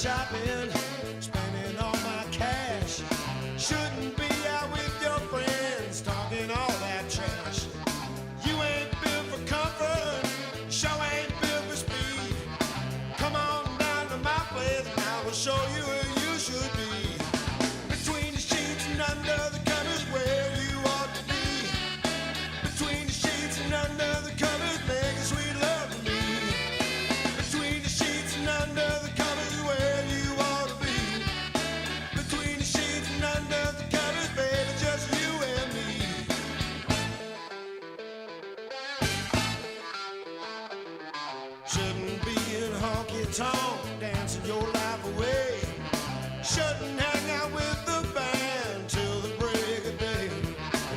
shopping, spending all my cash. Shouldn't be out with your friends, talking all that trash. You ain't built for comfort, sure ain't built for speed. Come on down to my place and I will show you where you should be. Between the sheets and under the covers where you ought to be. Between the sheets and under the covers, making sweet love to me. Between the sheets and under the covers where you ought to be. Between the sheets and under the covers, baby, just you and me. Shouldn't be in honky-tonk, dancing your life away. Shouldn't hang out with the band till the break of day.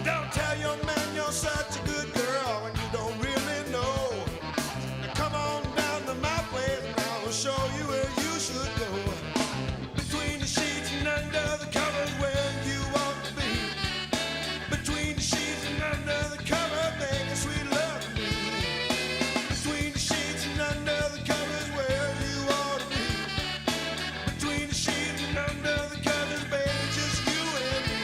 Don't tell your man you're such a good girl when you don't really know. Now come on down to my place and I will show you where you should go. Between the sheets and under the covers where you ought to be. Between the sheets and under the covers, making sweet love to me. Between the sheets and under the covers where you ought to be. Between the sheets and under the covers, baby, just you and me.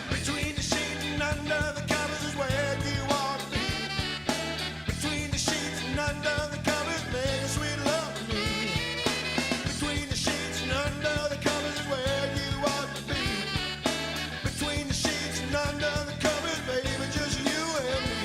Between the sheets and under the covers is where you ought to be. Between the sheets and under the covers, making sweet love to me. Between the sheets and under the covers is where you ought to be. Between the sheets and under the covers, baby, just you and me.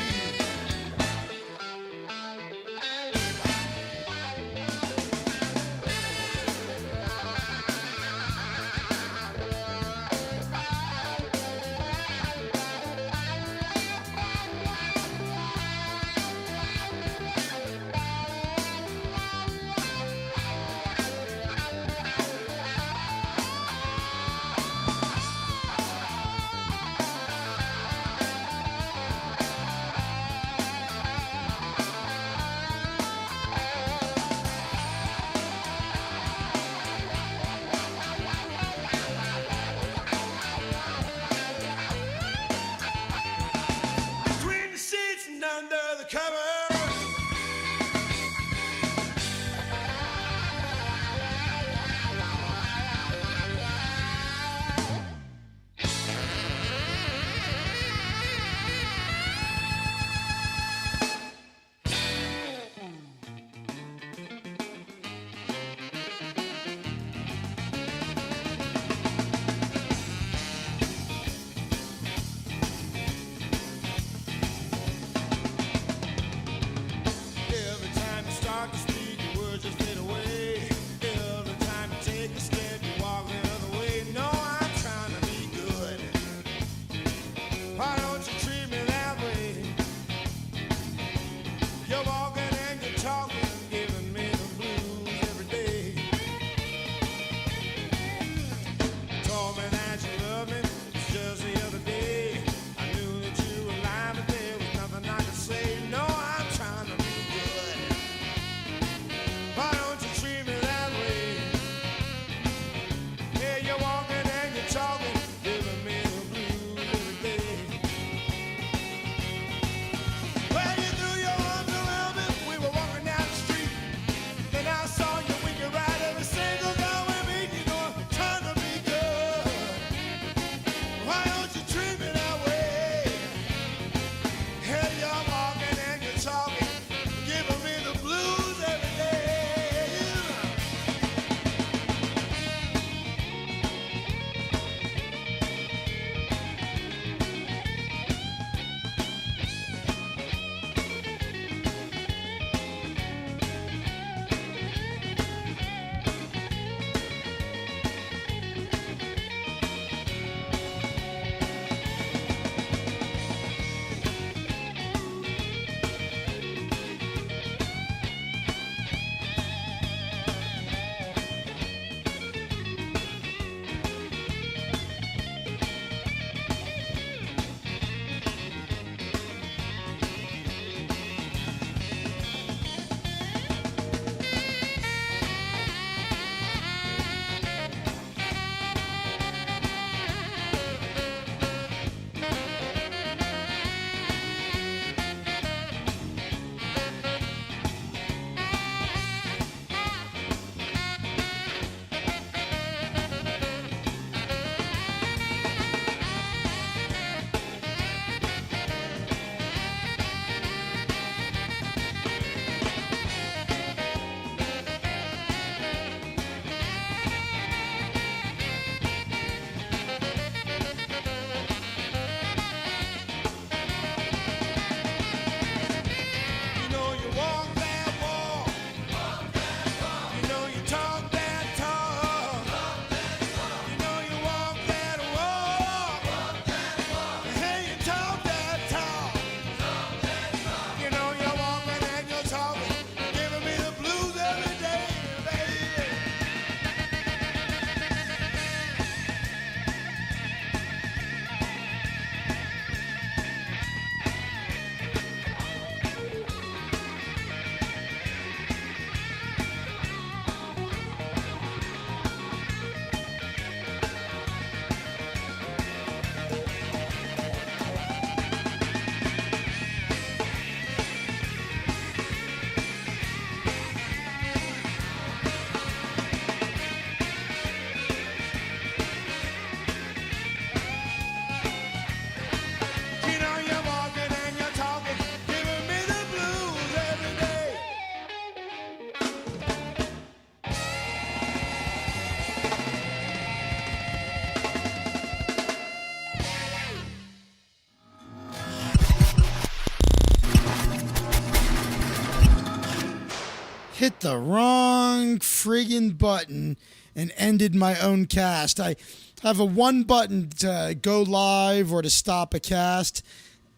hit the wrong friggin' button and ended my own cast. I have a one button to go live or to stop a cast,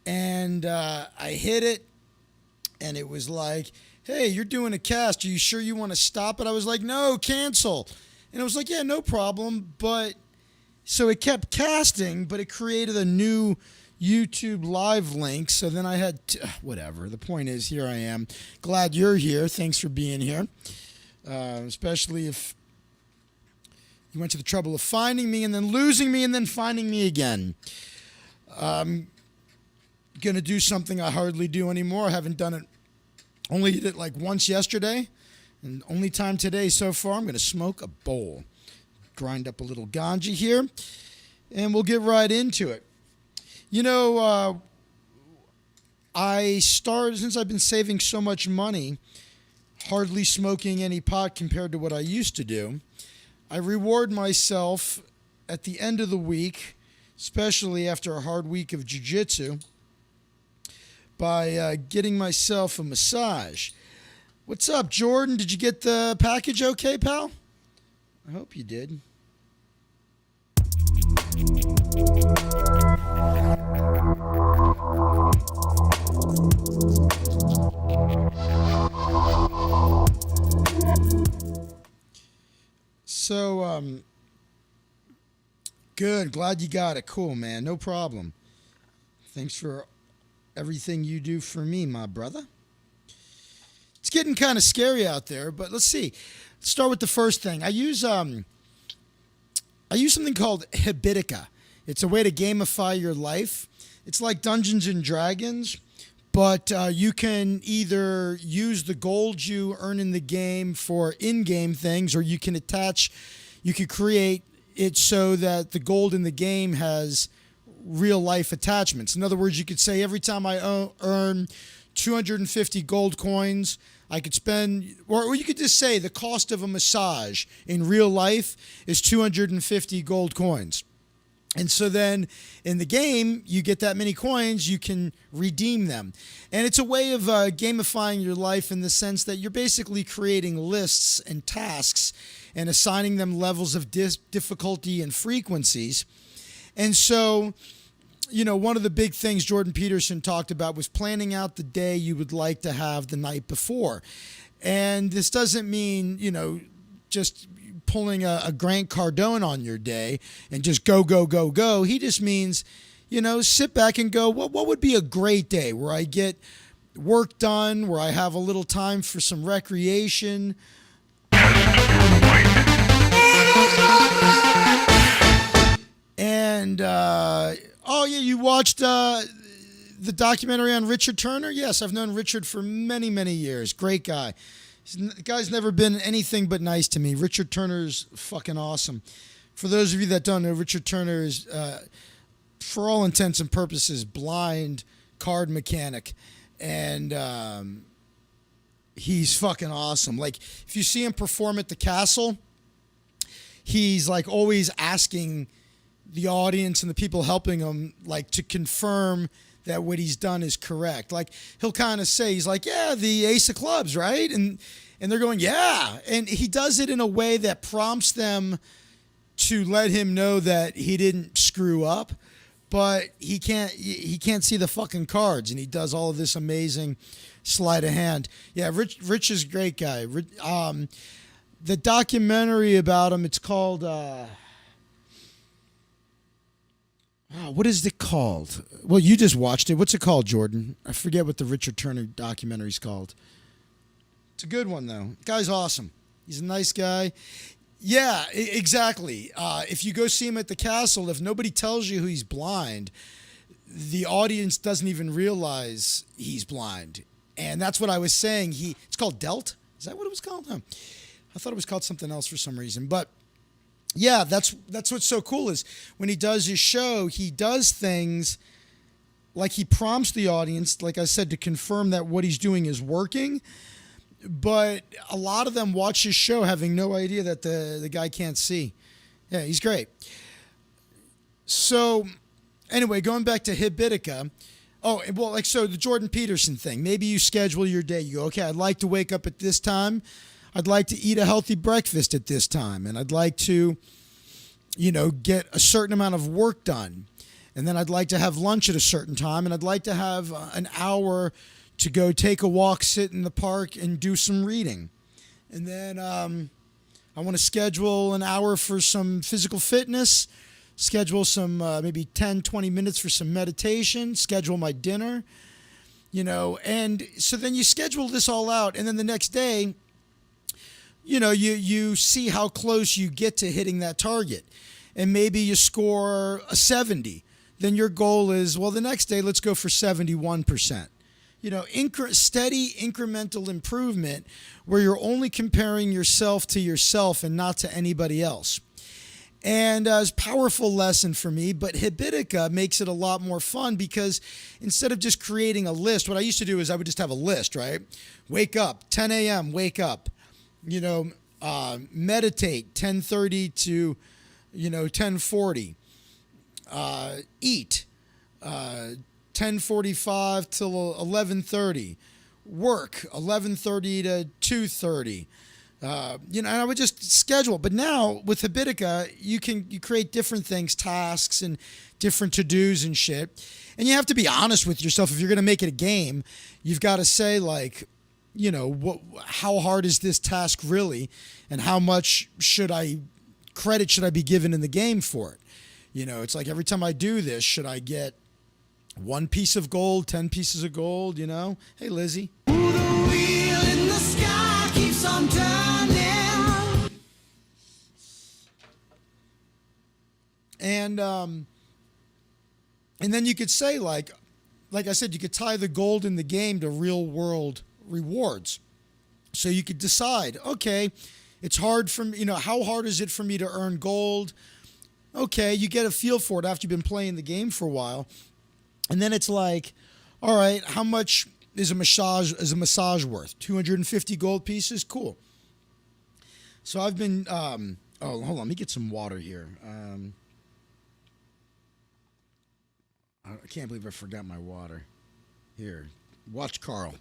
and I hit it, and it was like, hey, you're doing a cast. Are you sure you want to stop it? I was like, no, cancel. And it was like, yeah, no problem. But so it kept casting, but it created a new YouTube live link. So then I had whatever. The point is, here I am. Glad you're here. Thanks for being here. Especially if you went to the trouble of finding me and then losing me and then finding me again. I'm going to do something I hardly do anymore. I haven't done it. Only did it like once yesterday. And only time today so far, I'm going to smoke a bowl. Grind up a little ganja here. And we'll get right into it. You know, I started, since I've been saving so much money, hardly smoking any pot compared to what I used to do, I reward myself at the end of the week, especially after a hard week of jiu-jitsu, by getting myself a massage. What's up, Jordan? Did you get the package okay, pal? I hope you did. So, good. Glad you got it. Cool, man. No problem. Thanks for everything you do for me, my brother. It's getting kind of scary out there, but let's see. Let's start with the first thing. I use something called Habitica. It's a way to gamify your life. It's like Dungeons and Dragons, but you can either use the gold you earn in the game for in-game things, or you can create it so that the gold in the game has real-life attachments. In other words, you could say every time I earn 250 gold coins, I could spend, or you could just say the cost of a massage in real life is 250 gold coins. And so then in the game, you get that many coins, you can redeem them. And it's a way of gamifying your life in the sense that you're basically creating lists and tasks and assigning them levels of difficulty and frequencies. And so, you know, one of the big things Jordan Peterson talked about was planning out the day you would like to have the night before. And this doesn't mean, you know, just pulling a Grant Cardone on your day and just go, go, go, go. He just means, you know, sit back and go, what would be a great day where I get work done, where I have a little time for some recreation. And, oh yeah, you watched the documentary on Richard Turner? Yes, I've known Richard for many, many years. Great guy. The guy's never been anything but nice to me. Richard Turner's fucking awesome. For those of you that don't know, Richard Turner is, for all intents and purposes, blind card mechanic. And he's fucking awesome. Like, if you see him perform at the Castle, he's like always asking the audience and the people helping him, like, to confirm that what he's done is correct. Like, he'll kind of say, he's like, yeah, the ace of clubs, right? And they're going, yeah. And he does it in a way that prompts them to let him know that he didn't screw up, but he can't see the fucking cards, and he does all of this amazing sleight of hand. Yeah, Rich is a great guy. The documentary about him, it's called... what is it called? Well, you just watched it. What's it called, Jordan? I forget what the Richard Turner documentary's called. It's a good one, though. The guy's awesome. He's a nice guy. Yeah, exactly. If you go see him at the Castle, if nobody tells you he's blind, the audience doesn't even realize he's blind. And that's what I was saying. It's called Delt? Is that what it was called? No. I thought it was called something else for some reason. But yeah, that's what's so cool is when he does his show, he does things like he prompts the audience, like I said, to confirm that what he's doing is working. But a lot of them watch his show having no idea that the guy can't see. Yeah, he's great. So anyway, going back to Habitica. Oh, well, like, so the Jordan Peterson thing. Maybe you schedule your day. You go, okay, I'd like to wake up at this time. I'd like to eat a healthy breakfast at this time. And I'd like to, get a certain amount of work done. And then I'd like to have lunch at a certain time. And I'd like to have an hour to go take a walk, sit in the park, and do some reading. And then I want to schedule an hour for some physical fitness, schedule some maybe 10, 20 minutes for some meditation, schedule my dinner, and so then you schedule this all out. And then the next day, you see how close you get to hitting that target. And maybe you score a 70. Then your goal is, well, the next day, let's go for 71%. Steady incremental improvement where you're only comparing yourself to yourself and not to anybody else. And it's a powerful lesson for me, but Habitica makes it a lot more fun because instead of just creating a list, what I used to do is I would just have a list, right? Wake up, 10 a.m., wake up, meditate, 10:30 to, 10:40, eat, 10:45 till 11:30, work 11:30 to 2:30. And I would just schedule. But now with Habitica, you create different things, tasks and different to-dos and shit. And you have to be honest with yourself. If you're going to make it a game, you've got to say how hard is this task really, and how much credit should I be given in the game for it? It's like every time I do this, should I get 1 piece of gold, 10 pieces of gold, Hey, Lizzie. The wheel in the sky keeps on turning. And then you could say, like I said, you could tie the gold in the game to real world rewards. So you could decide, okay, it's hard for me, how hard is it for me to earn gold? Okay, you get a feel for it after you've been playing the game for a while. And then it's like, all right, how much is a massage worth? 250 gold pieces? Cool. So I've been, hold on, let me get some water here. I can't believe I forgot my water. Here, watch Carl.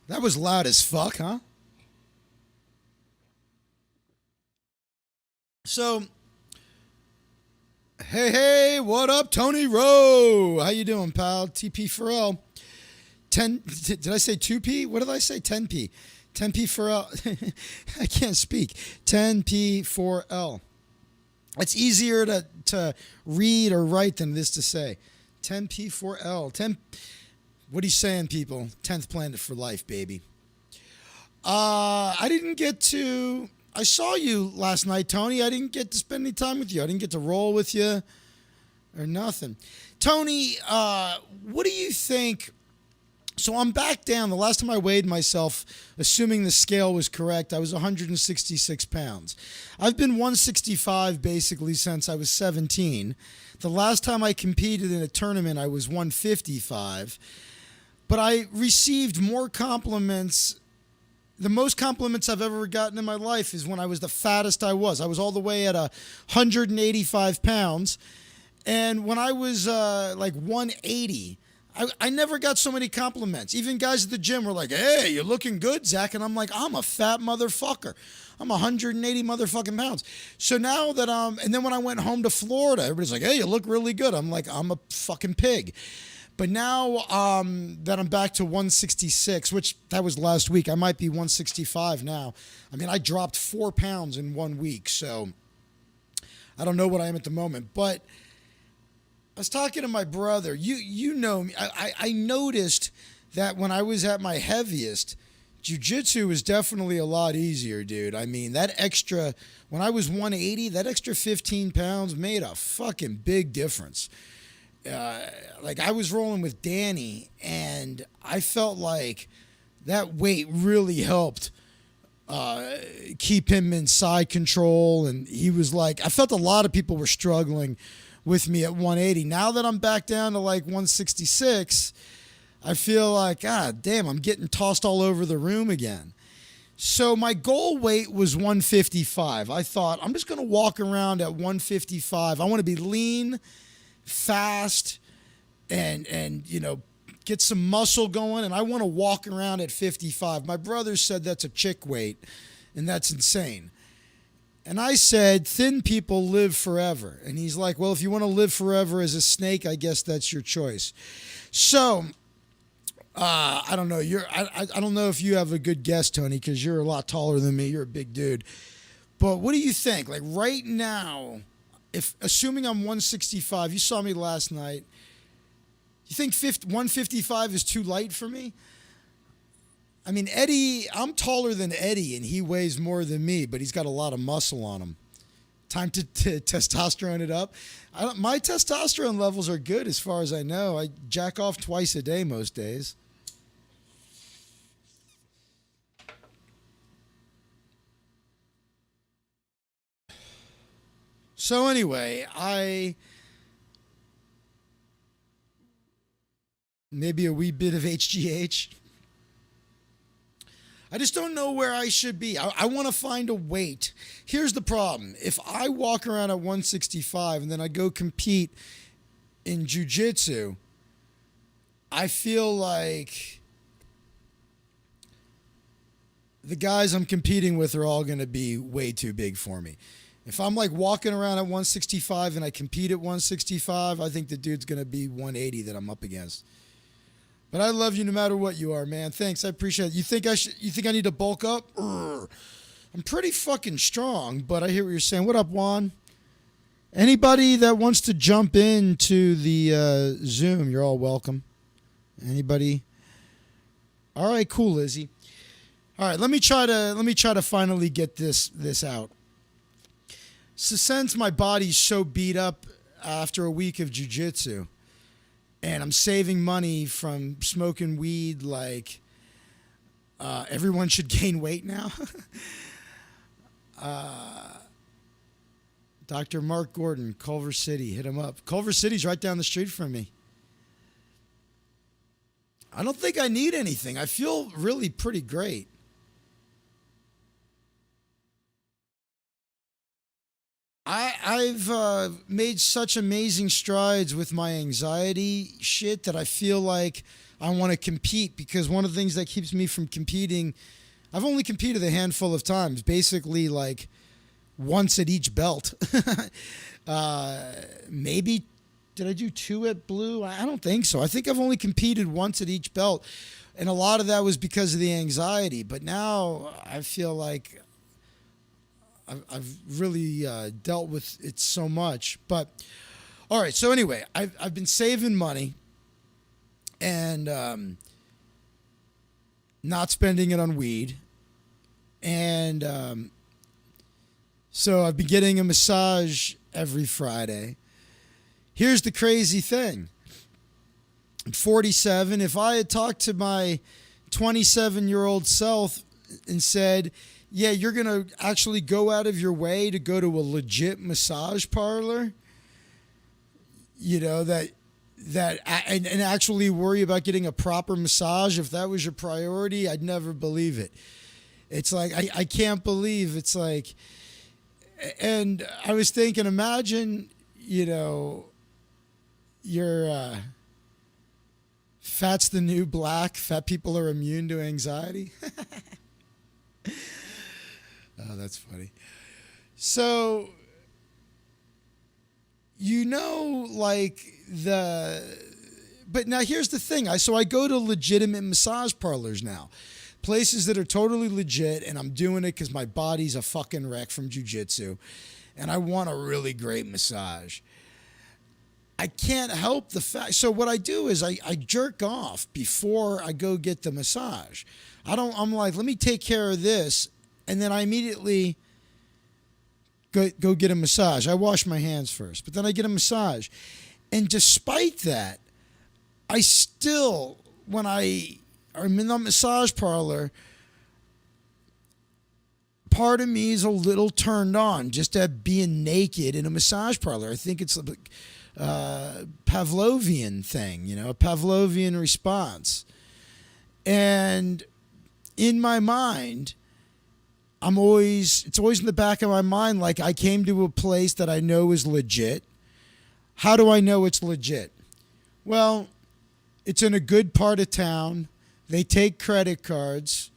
That was loud as fuck, huh? So, hey, what up, Tony Rowe? How you doing, pal? TP4L. 10, did I say 2P? What did I say? 10P. 10P4L. I can't speak. 10P4L. It's easier to read or write than it is to say. 10P4L. 10. What are you saying, people? 10th planet for life, baby. I saw you last night, Tony. I didn't get to spend any time with you. I didn't get to roll with you or nothing. Tony, what do you think? So I'm back down. The last time I weighed myself, assuming the scale was correct, I was 166 pounds. I've been 165 basically since I was 17. The last time I competed in a tournament, I was 155. But I received more compliments. The most compliments I've ever gotten in my life is when I was the fattest I was. I was all the way at 185 pounds. And when I was like 180, I never got so many compliments. Even guys at the gym were like, hey, you're looking good, Zach. And I'm like, I'm a fat motherfucker. I'm 180 motherfucking pounds. So now that and then when I went home to Florida, everybody's like, hey, you look really good. I'm like, I'm a fucking pig. But now that I'm back to 166, which that was last week, I might be 165 now. I mean, I dropped 4 pounds in 1 week, so I don't know what I am at the moment. But I was talking to my brother. You know me. I noticed that when I was at my heaviest, jiu-jitsu was definitely a lot easier, dude. I mean, when I was 180, that extra 15 pounds made a fucking big difference. Like I was rolling with Danny and I felt like that weight really helped keep him in side control. And he was like, I felt a lot of people were struggling with me at 180. Now that I'm back down to like 166, I feel like, God damn, I'm getting tossed all over the room again. So my goal weight was 155. I thought, I'm just going to walk around at 155. I want to be lean, fast, and get some muscle going, and I want to walk around at 55. My brother said that's a chick weight, and that's insane. And I said, thin people live forever. And he's like, well, if you want to live forever as a snake, I guess that's your choice. So, I don't know. I don't know if you have a good guess, Tony, because you're a lot taller than me. You're a big dude. But what do you think? Like right now, assuming I'm 165, you saw me last night. You think 155 is too light for me? I mean, Eddie, I'm taller than Eddie, and he weighs more than me, but he's got a lot of muscle on him. Time to testosterone it up. My testosterone levels are good as far as I know. I jack off twice a day most days. So anyway, maybe a wee bit of HGH. I just don't know where I should be. I want to find a weight. Here's the problem. If I walk around at 165 and then I go compete in jiu-jitsu, I feel like the guys I'm competing with are all going to be way too big for me. If I'm like walking around at 165 and I compete at 165, I think the dude's going to be 180 that I'm up against. But I love you no matter what you are, man. Thanks, I appreciate it. You think I need to bulk up? I'm pretty fucking strong, but I hear what you're saying. What up, Juan? Anybody that wants to jump into the Zoom, you're all welcome. Anybody? All right, cool, Lizzie. All right, let me try to finally get this out. So since my body's so beat up after a week of jiu-jitsu, and I'm saving money from smoking weed like everyone should gain weight now. Dr. Mark Gordon, Culver City, hit him up. Culver City's right down the street from me. I don't think I need anything. I feel really pretty great. I've made such amazing strides with my anxiety shit that I feel like I want to compete, because one of the things that keeps me from competing, I've only competed a handful of times, basically like once at each belt. Maybe, did I do 2 at blue? I don't think so. I think I've only competed once at each belt, and a lot of that was because of the anxiety. But now I feel like I've really dealt with it so much. But all right, so anyway, I've been saving money and not spending it on weed, and so I've been getting a massage every Friday. Here's the crazy thing. I'm 47. If I had talked to my 27-year-old self and said, yeah, you're going to actually go out of your way to go to a legit massage parlor, and actually worry about getting a proper massage, if that was your priority, I'd never believe it. It's like, I can't believe it's like, and I was thinking, imagine, you're fat's the new black. Fat people are immune to anxiety. Oh, that's funny. So, but now here's the thing. I go to legitimate massage parlors now. Places that are totally legit, and I'm doing it because my body's a fucking wreck from jiu-jitsu, and I want a really great massage. I can't help the fact. So what I do is I jerk off before I go get the massage. I'm like, let me take care of this, and then I immediately go get a massage. I wash my hands first, but then I get a massage. And despite that, I still, when I'm in the massage parlor, part of me is a little turned on just at being naked in a massage parlor. I think it's a Pavlovian thing, a Pavlovian response. And in my mind, it's always in the back of my mind, like I came to a place that I know is legit. How do I know it's legit? Well, it's in a good part of town. They take credit cards.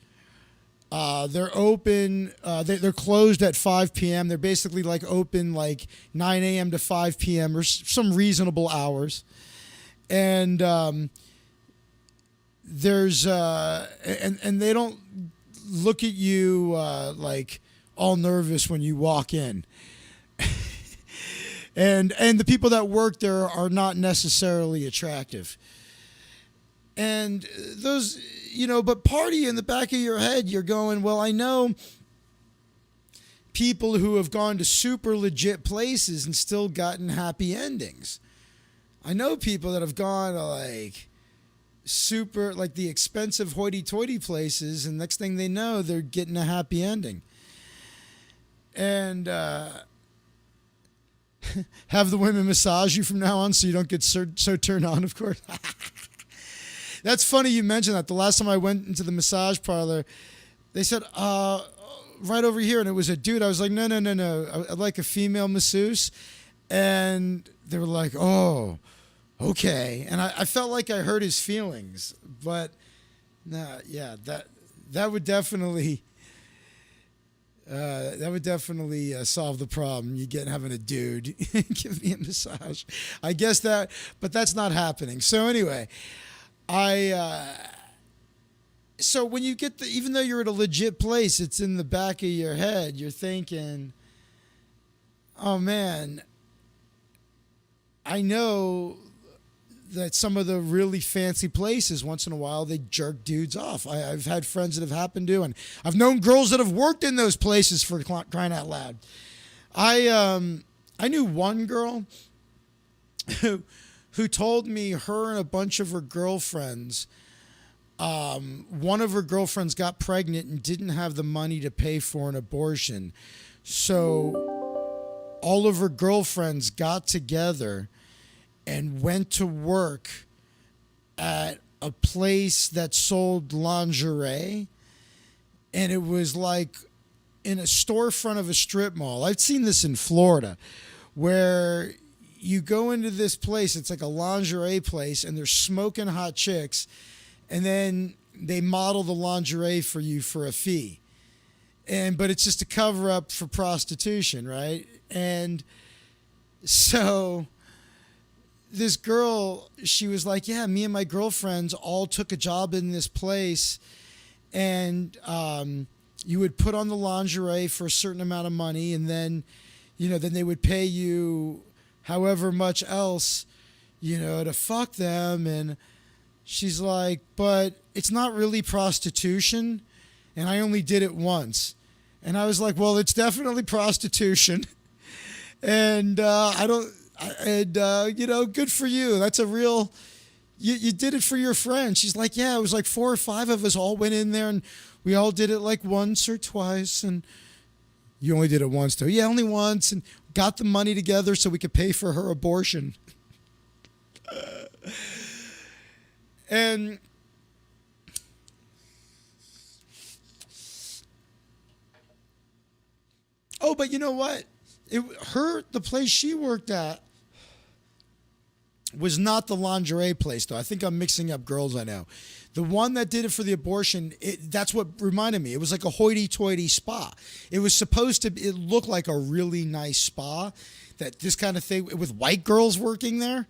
They're open. They're closed at 5 p.m. They're basically like open like 9 a.m. to 5 p.m. or some reasonable hours. And there's and they don't look at you like all nervous when you walk in. and the people that work there are not necessarily attractive. And those, but party in the back of your head, you're going, well, I know people who have gone to super legit places and still gotten happy endings. I know people that have gone to like super, like the expensive hoity-toity places, and next thing they know, they're getting a happy ending. And have the women massage you from now on so you don't get so turned on, of course. That's funny you mentioned that. The last time I went into the massage parlor, they said, right over here, and it was a dude. I was like, no. I'd like a female masseuse. And they were like, oh, okay. And I felt like I hurt his feelings. But, nah, yeah, that would definitely solve the problem. You having a dude give me a massage. I guess but that's not happening. So anyway, so when you get even though you're at a legit place, it's in the back of your head. You're thinking, oh man, I know that some of the really fancy places, once in a while, they jerk dudes off. I've had friends that have happened to, and I've known girls that have worked in those places, for crying out loud. I knew one girl who told me her and a bunch of her girlfriends, one of her girlfriends got pregnant and didn't have the money to pay for an abortion. So all of her girlfriends got together and went to work at a place that sold lingerie. And it was like in a storefront of a strip mall. I've seen this in Florida, where you go into this place, it's like a lingerie place, and they're smoking hot chicks, and then they model the lingerie for you for a fee. But it's just a cover up for prostitution, right? And so this girl, she was like, yeah, me and my girlfriends all took a job in this place, and you would put on the lingerie for a certain amount of money, and then they would pay you however much else, to fuck them. And she's like, but it's not really prostitution, and I only did it once. And I was like, well, it's definitely prostitution. And good for you. That's a real, you did it for your friend. She's like, yeah, it was like 4 or 5 of us all went in there, and we all did it like once or twice. And you only did it once, though. Yeah, only once. And got the money together so we could pay for her abortion. And oh, but you know what? The place she worked at was not the lingerie place, though. I think I'm mixing up girls I know. The one that did it for the abortion, that's what reminded me. It was like a hoity-toity spa. It was supposed to, it looked like a really nice spa, that this kind of thing, with white girls working there.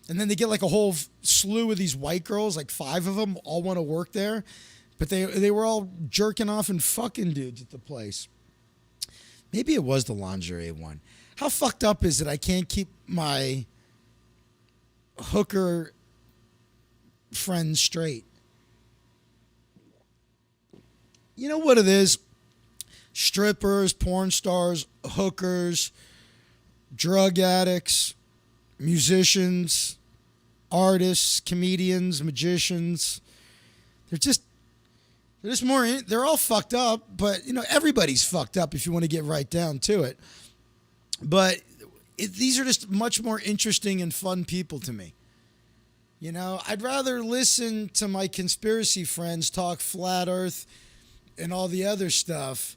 And then they get like a whole slew of these white girls, like 5 of them, all want to work there. But they were all jerking off and fucking dudes at the place. Maybe it was the lingerie one. How fucked up is it I can't keep my hooker friends straight? You know what it is? Strippers, porn stars, hookers, drug addicts, musicians, artists, comedians, magicians. They're They're just more. They're all fucked up, but everybody's fucked up if you want to get right down to it. But these are just much more interesting and fun people to me. I'd rather listen to my conspiracy friends talk flat Earth and all the other stuff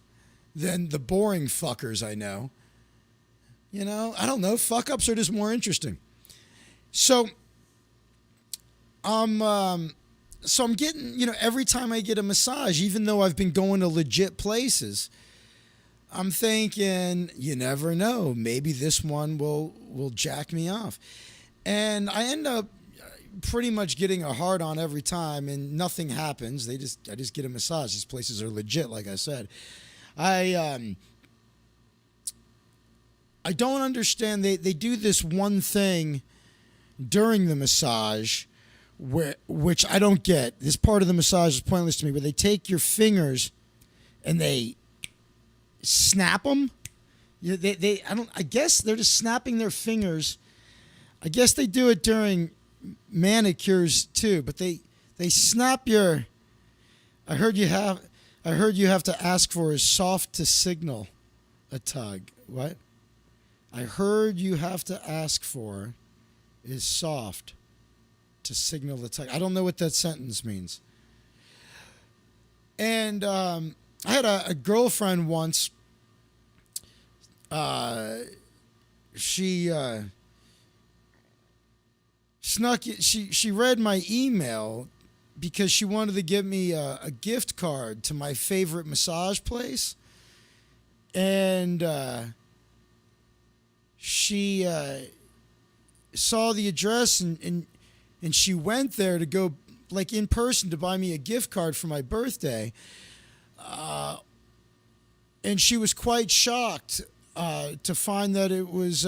than the boring fuckers I know. I don't know. Fuck ups are just more interesting. So, I'm getting, every time I get a massage, even though I've been going to legit places, I'm thinking, you never know. Maybe this one will jack me off. And I end up pretty much getting a hard on every time, and nothing happens. I just get a massage. These places are legit, like I said. I don't understand. They do this one thing during the massage, which I don't get. This part of the massage is pointless to me. Where they take your fingers and they snap them. I guess they're just snapping their fingers. I guess they do it during manicures too, but they snap your. I heard you have to ask for is soft to signal a tug. What? I heard you have to ask for is soft to signal the tug. I don't know what that sentence means. And I had a girlfriend once. She snuck it. She read my email because she wanted to give me a gift card to my favorite massage place, and she saw the address and she went there to go like in person to buy me a gift card for my birthday, and she was quite shocked to find that it was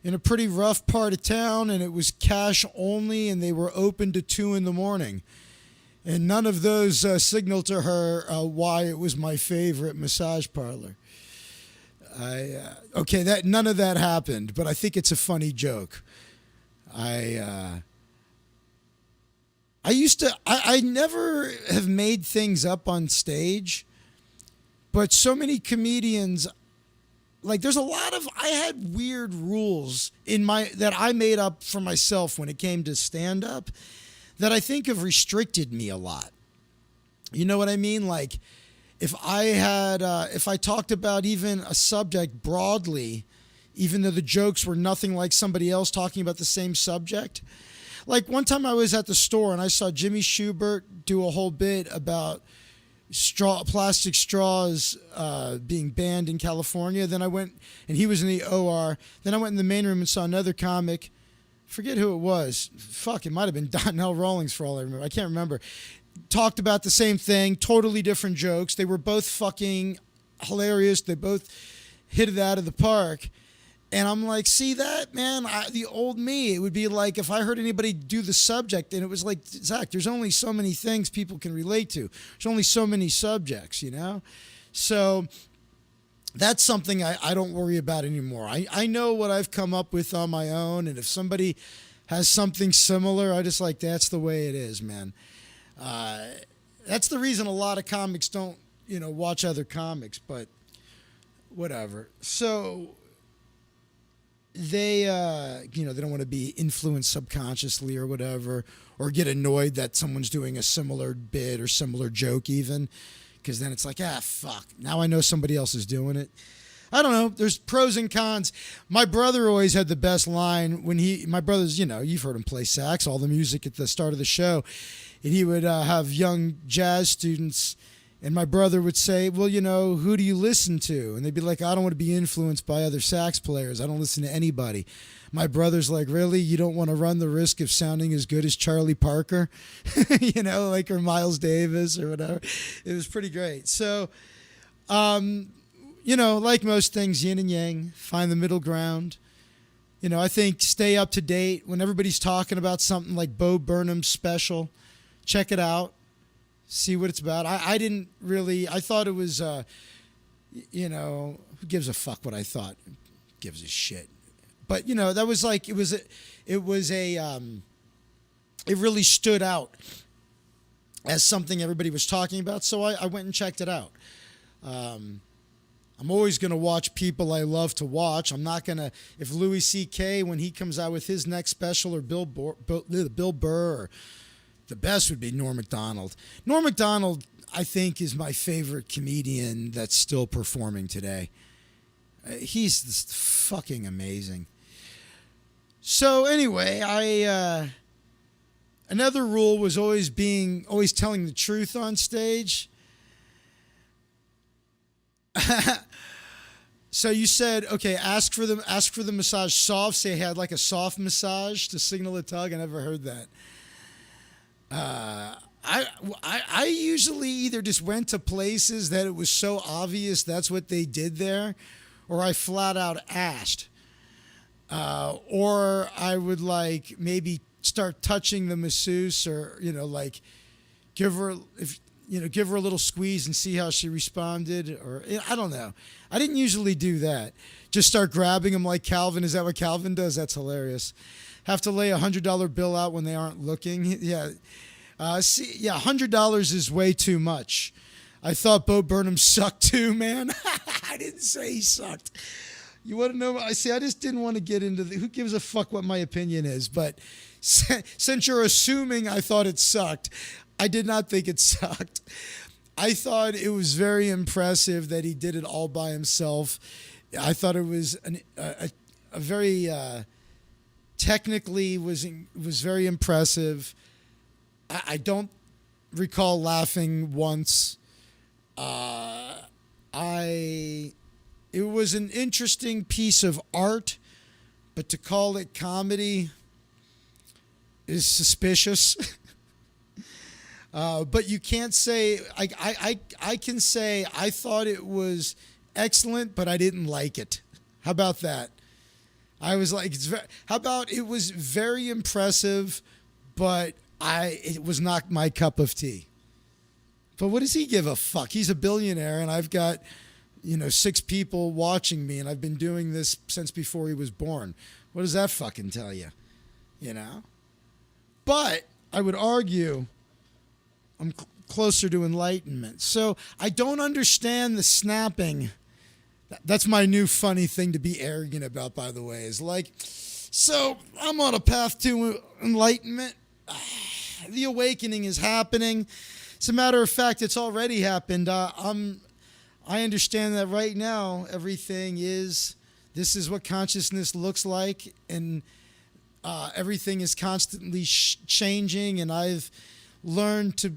in a pretty rough part of town, and it was cash only, and they were open to 2 a.m. And none of those signaled to her why it was my favorite massage parlor. None of that happened, but I think it's a funny joke. I never have made things up on stage, but so many comedians. Like there's a lot of I had weird rules that I made up for myself when it came to stand up that I think have restricted me a lot. You know what I mean? Like if I talked about even a subject broadly, even though the jokes were nothing like somebody else talking about the same subject. Like one time I was at the store and I saw Jimmy Schubert do a whole bit about plastic straws being banned in California. Then I went, and he was in the OR. Then I went in the main room and saw another comic. Forget who it was. Fuck, it might have been Donnell Rawlings for all I remember. I can't remember. Talked about the same thing, totally different jokes. They were both fucking hilarious. They both hit it out of the park. And I'm like, see that, man? The old me, it would be like if I heard anybody do the subject and it was like, Zach, there's only so many things people can relate to. There's only so many subjects, So that's something I don't worry about anymore. I know what I've come up with on my own. And if somebody has something similar, I just like, that's the way it is, man. That's the reason a lot of comics don't, watch other comics, but whatever. So they they don't want to be influenced subconsciously or whatever, or get annoyed that someone's doing a similar bit or similar joke even, because then it's like, fuck, now I know somebody else is doing it. I don't know. There's pros and cons. My brother always had the best line when my brother's, you've heard him play sax, all the music at the start of the show, and he would have young jazz students. And my brother would say, well, who do you listen to? And they'd be like, I don't want to be influenced by other sax players. I don't listen to anybody. My brother's like, really? You don't want to run the risk of sounding as good as Charlie Parker? Or Miles Davis or whatever. It was pretty great. So, like most things, yin and yang, find the middle ground. I think stay up to date. When everybody's talking about something like Bo Burnham's special, check it out. See what it's about. I didn't really. I thought it was, who gives a fuck what I thought? Gives a shit. But that was like it really stood out as something everybody was talking about, so I went and checked it out. I'm always going to watch people I love to watch. I'm not going to, if Louis C.K., when he comes out with his next special, or Bill Burr, or the best would be Norm Macdonald. Norm Macdonald, I think, is my favorite comedian that's still performing today. He's just fucking amazing. So anyway, another rule was always telling the truth on stage. So you said, okay, ask for the massage soft. Say I had like a soft massage to signal a tug. I never heard that. I usually either just went to places that it was so obvious that's what they did there, or I flat out asked. Or I would like maybe start touching the masseuse, or like give her a little squeeze and see how she responded, or I don't know. I didn't usually do that. Just start grabbing them like Calvin. Is that what Calvin does? That's hilarious. Have to lay $100 bill out when they aren't looking. Yeah. $100 is way too much. I thought Bo Burnham sucked too, man. I didn't say he sucked. You want to know? I just didn't want to get into who gives a fuck what my opinion is. But since you're assuming I thought it sucked, I did not think it sucked. I thought it was very impressive that he did it all by himself. I thought it was a very technically was very impressive. I don't recall laughing once. It was an interesting piece of art, but to call it comedy is suspicious. But you can't say, I can say I thought it was excellent, but I didn't like it. How about that? I was like, how about it was very impressive, but it was not my cup of tea. But what does he give a fuck? He's a billionaire, and I've got, 6 people watching me, and I've been doing this since before he was born. What does that fucking tell you? But I would argue I'm closer to enlightenment. So I don't understand the snapping. That's my new funny thing to be arrogant about, by the way, is like, so I'm on a path to enlightenment. The awakening is happening. As a matter of fact, it's already happened. I understand that right now this is what consciousness looks like, and everything is constantly changing, and I've learned to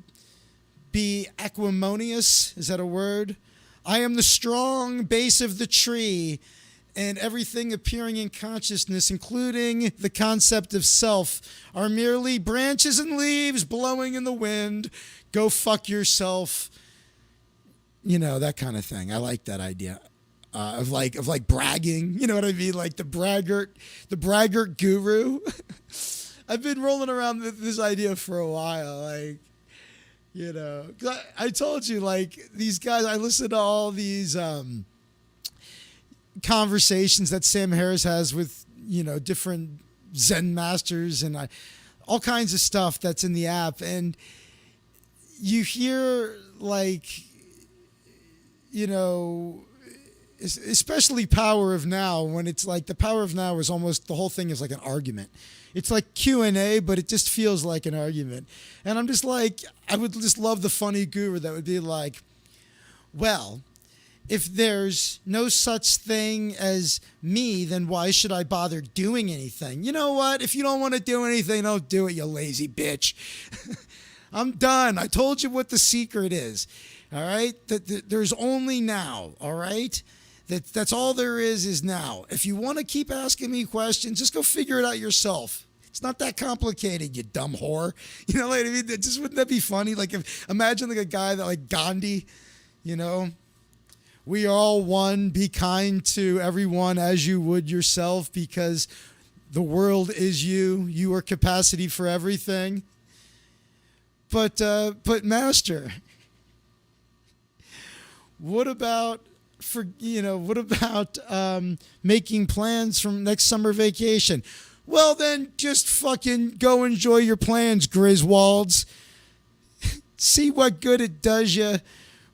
be equimonious. Is that a word? I am the strong base of the tree, and everything appearing in consciousness, including the concept of self, are merely branches and leaves blowing in the wind. Go fuck yourself. That kind of thing. I like that idea of bragging. You know what I mean? Like the braggart guru. I've been rolling around this idea for a while. I told you, like, these guys, I listen to all these conversations that Sam Harris has with, different Zen masters and all kinds of stuff that's in the app. And you hear, like, especially Power of Now, when it's like the Power of Now is almost, the whole thing is like an argument. It's like Q&A, but it just feels like an argument. And I'm just like, I would just love the funny guru that would be like, well, if there's no such thing as me, then why should I bother doing anything? You know what? If you don't want to do anything, don't do it, you lazy bitch. I'm done. I told you what the secret is. All right? There's only now. All right? That's all there is now. If you want to keep asking me questions, just go figure it out yourself. It's not that complicated, you dumb whore. You know what I mean? Just wouldn't that be funny? Like, imagine like a guy that like Gandhi, we are all one. Be kind to everyone as you would yourself, because the world is you. You are capacity for everything. But Master, what about making plans from next summer vacation? Well, then just fucking go enjoy your plans, Griswolds. See what good it does you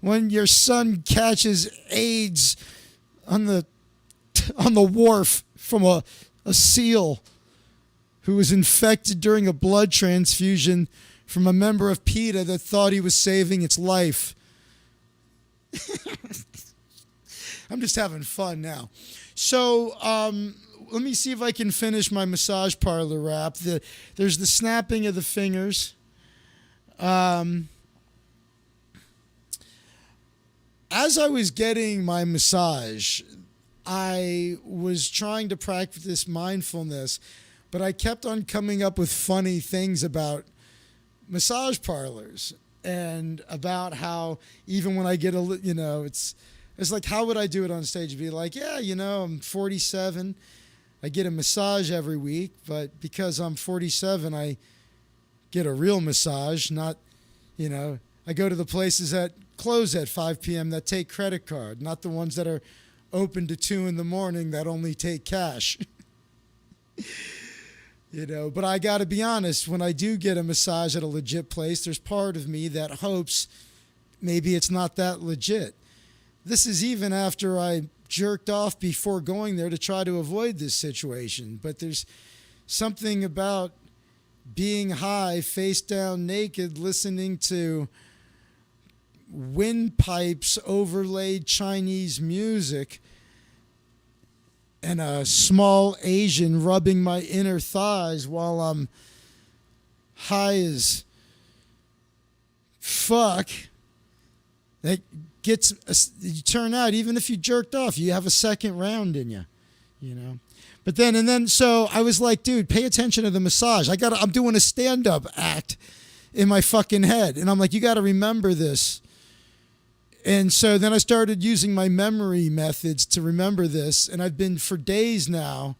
when your son catches AIDS on the wharf from a seal who was infected during a blood transfusion from a member of PETA that thought he was saving its life. I'm just having fun now. So let me see if I can finish my massage parlor rap. There's the snapping of the fingers. As I was getting my massage, I was trying to practice mindfulness, but I kept on coming up with funny things about massage parlors and about how even when I get it's like, how would I do it on stage? Be like, yeah, I'm 47. I get a massage every week, but because I'm 47, I get a real massage, not, I go to the places that close at 5 p.m. that take credit card, not the ones that are open to 2 in the morning that only take cash. But I got to be honest, when I do get a massage at a legit place, there's part of me that hopes maybe it's not that legit. This is even after I jerked off before going there to try to avoid this situation. But there's something about being high, face down, naked, listening to windpipes overlaid Chinese music and a small Asian rubbing my inner thighs while I'm high as fuck. That you turn out, even if you jerked off, you have a second round in you, But then, so I was like, dude, pay attention to the massage. I'm doing a stand-up act in my fucking head. And I'm like, you got to remember this. And so then I started using my memory methods to remember this. And I've been for days now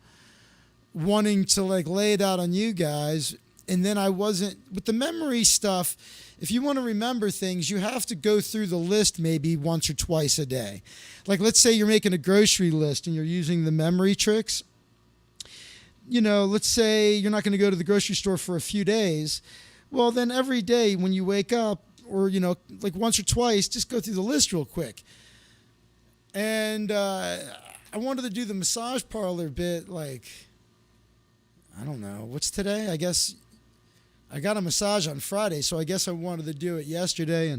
wanting to lay it out on you guys. And then I wasn't, with the memory stuff, if you want to remember things, you have to go through the list maybe once or twice a day. Like, let's say you're making a grocery list and you're using the memory tricks. Let's say you're not going to go to the grocery store for a few days. Well, then every day when you wake up, or, once or twice, just go through the list real quick. And I wanted to do the massage parlor bit, I don't know, what's today? I guess I got a massage on Friday, so I guess I wanted to do it yesterday,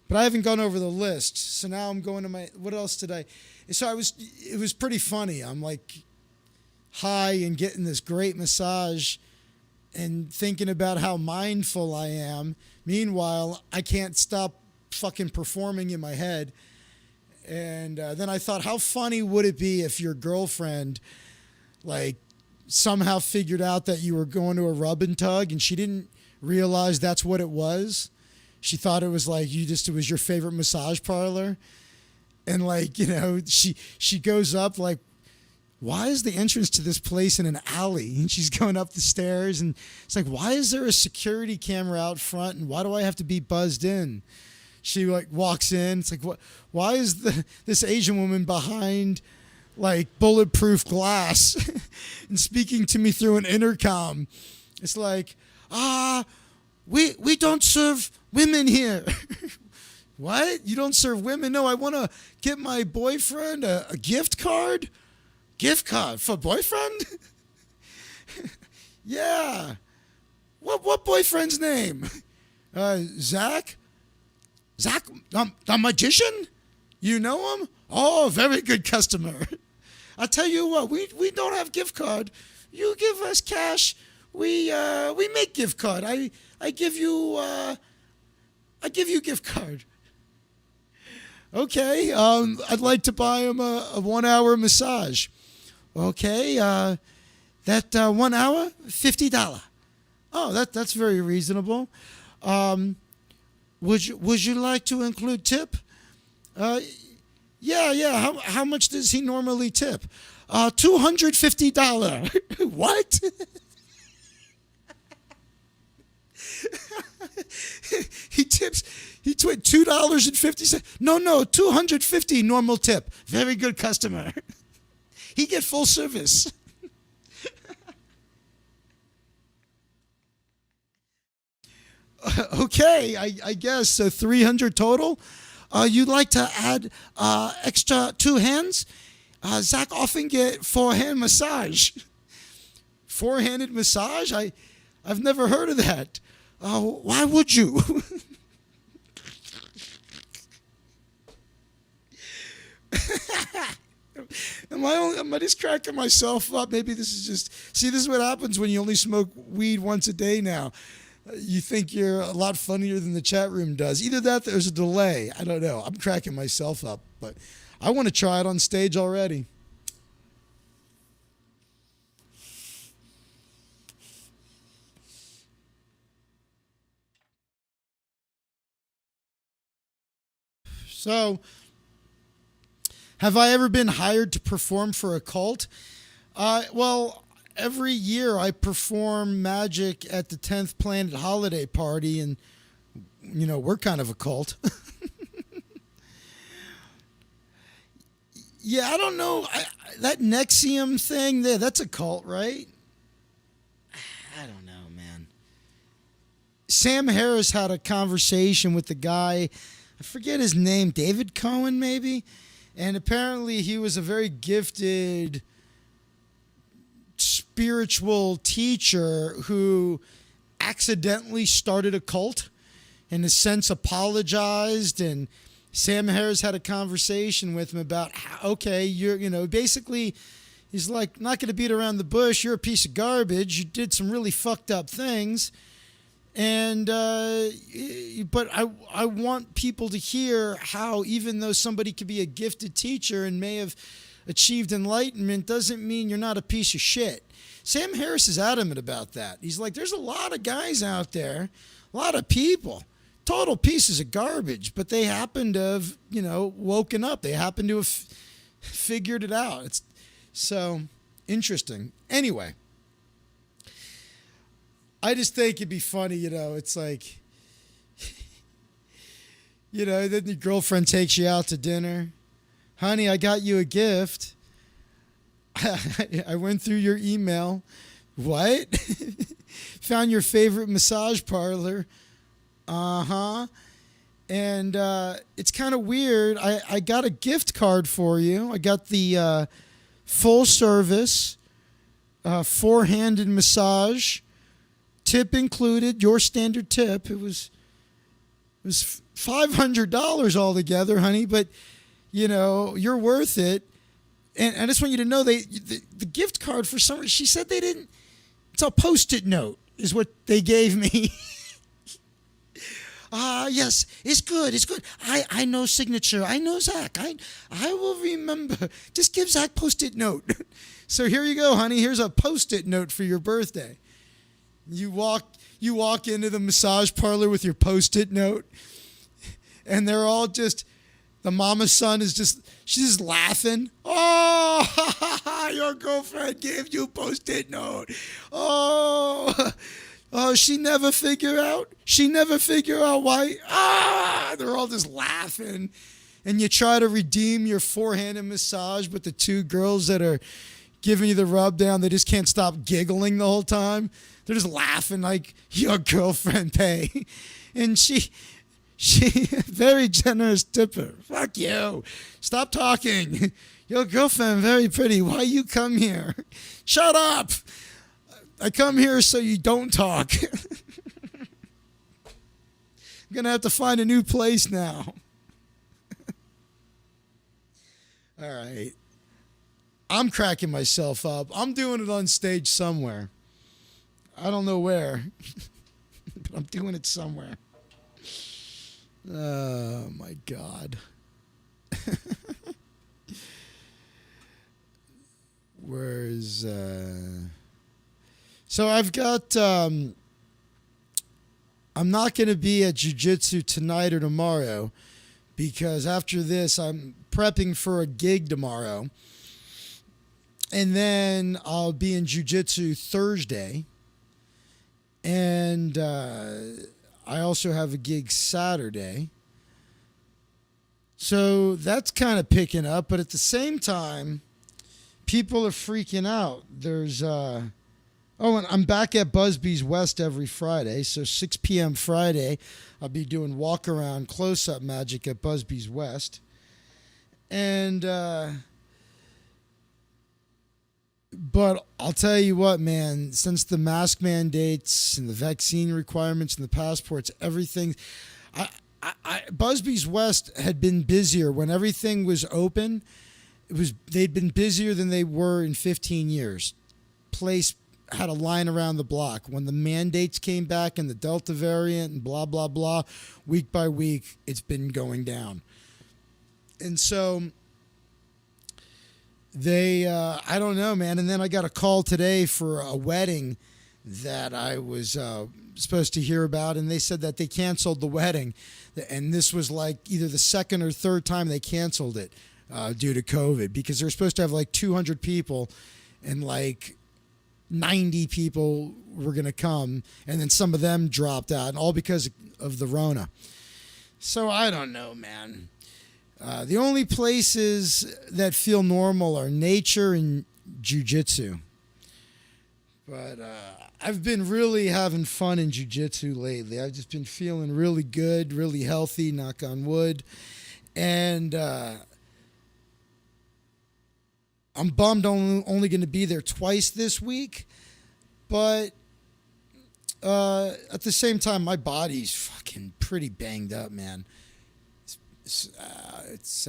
but I haven't gone over the list. So now I'm going to what else did I? So it was pretty funny. I'm high and getting this great massage and thinking about how mindful I am. Meanwhile, I can't stop fucking performing in my head. And then I thought, how funny would it be if your girlfriend, somehow figured out that you were going to a rub and tug and she didn't realize that's what it was. She thought it was it was your favorite massage parlor. And she goes up why is the entrance to this place in an alley? And she's going up the stairs and it's why is there a security camera out front and why do I have to be buzzed in? She walks in. It's what? Why is this Asian woman behind bulletproof glass and speaking to me through an intercom? It's we don't serve women here. What? You don't serve women? No, I want to get my boyfriend a gift card. Gift card for boyfriend? Yeah. What boyfriend's name? Zach? Zach, the magician? You know him? Oh, very good customer. I tell you what, we don't have gift card. You give us cash. We make gift card. I give you gift card. Okay. I'd like to buy him a 1 hour massage. Okay. That 1 hour, $50. Oh, that's very reasonable. Would you like to include tip? Yeah. How much does he normally tip? $250. What? He tips $2.50. No, $250 normal tip. Very good customer. He get full service. Okay, I guess. So 300 total. You'd like to add extra two hands? Zach often get forehand massage. Four-handed massage? I've never heard of that. Why would you? Am I just cracking myself up? Maybe this is just... See, this is what happens when you only smoke weed once a day now. You think you're a lot funnier than the chat room does. Either that or there's a delay. I don't know. I'm cracking myself up, but I want to try it on stage already. So, have I ever been hired to perform for a cult? Well, every year I perform magic at the 10th Planet Holiday Party, and, we're kind of a cult. Yeah, I don't know. That Nexium thing there, that's a cult, right? I don't know, man. Sam Harris had a conversation with the guy, I forget his name, David Cohen, maybe? And apparently he was a very gifted spiritual teacher who accidentally started a cult, in a sense apologized, and Sam Harris had a conversation with him about how, okay, basically he's like, not going to beat around the bush, you're a piece of garbage, you did some really fucked up things, and but I want people to hear how even though somebody could be a gifted teacher and may have achieved enlightenment doesn't mean you're not a piece of shit. Sam Harris is adamant about that. He's like, there's a lot of guys out there, a lot of people, total pieces of garbage, but they happen to have, woken up. They happen to have figured it out. It's so interesting. Anyway, I just think it'd be funny, it's like, then your girlfriend takes you out to dinner. Honey, I got you a gift. I went through your email. What? Found your favorite massage parlor. Uh-huh. And it's kind of weird. I got a gift card for you. I got the full service, four-handed massage, tip included, your standard tip. It was $500 altogether, honey, but, you're worth it. And I just want you to know the gift card for some reason, she said they didn't, it's a Post-it note is what they gave me. Yes, it's good. It's good. I know signature. I know Zach. I will remember. Just give Zach Post-it note. So here you go, honey. Here's a Post-it note for your birthday. You walk into the massage parlor with your Post-it note, and they're all just, the mama's son is just, she's just laughing. Oh, your girlfriend gave you a Post-it note. Oh, she never figure out why. They're all just laughing. And you try to redeem your four-handed massage, but the two girls that are giving you the rub down, they just can't stop giggling the whole time. They're just laughing like your girlfriend pay. And she very generous tipper. Fuck you. Stop talking. Your girlfriend very pretty. Why you come here? Shut up. I come here so you don't talk. I'm going to have to find a new place now. All right. I'm cracking myself up. I'm doing it on stage somewhere. I don't know where, but I'm doing it somewhere. Oh, my God. Where's... So I've got, I'm not going to be at jiu-jitsu tonight or tomorrow because after this I'm prepping for a gig tomorrow. And then I'll be in jiu-jitsu Thursday. And I also have a gig Saturday. So that's kind of picking up. But at the same time, people are freaking out. There's... Oh, and I'm back at Busby's West every Friday. So 6 p.m. Friday, I'll be doing walk around close up magic at Busby's West. And, but I'll tell you what, man, since the mask mandates and the vaccine requirements and the passports, everything, Busby's West had been busier when everything was open. They'd been busier than they were in 15 years. Place had a line around the block. When the mandates came back and the Delta variant and blah, blah, blah, week by week, it's been going down. And so I don't know, man. And then I got a call today for a wedding that I was supposed to hear about, and they said that they canceled the wedding. And this was like either the second or third time they canceled it due to COVID, because they're supposed to have like 200 people and like 90 people were going to come, and then some of them dropped out, and all because of the Rona. So I don't know, man. The only places that feel normal are nature and jiu-jitsu. But I've been really having fun in jiu-jitsu lately. I've just been feeling really good, really healthy, knock on wood. And I'm bummed only going to be there twice this week. But at the same time, my body's fucking pretty banged up, man. It's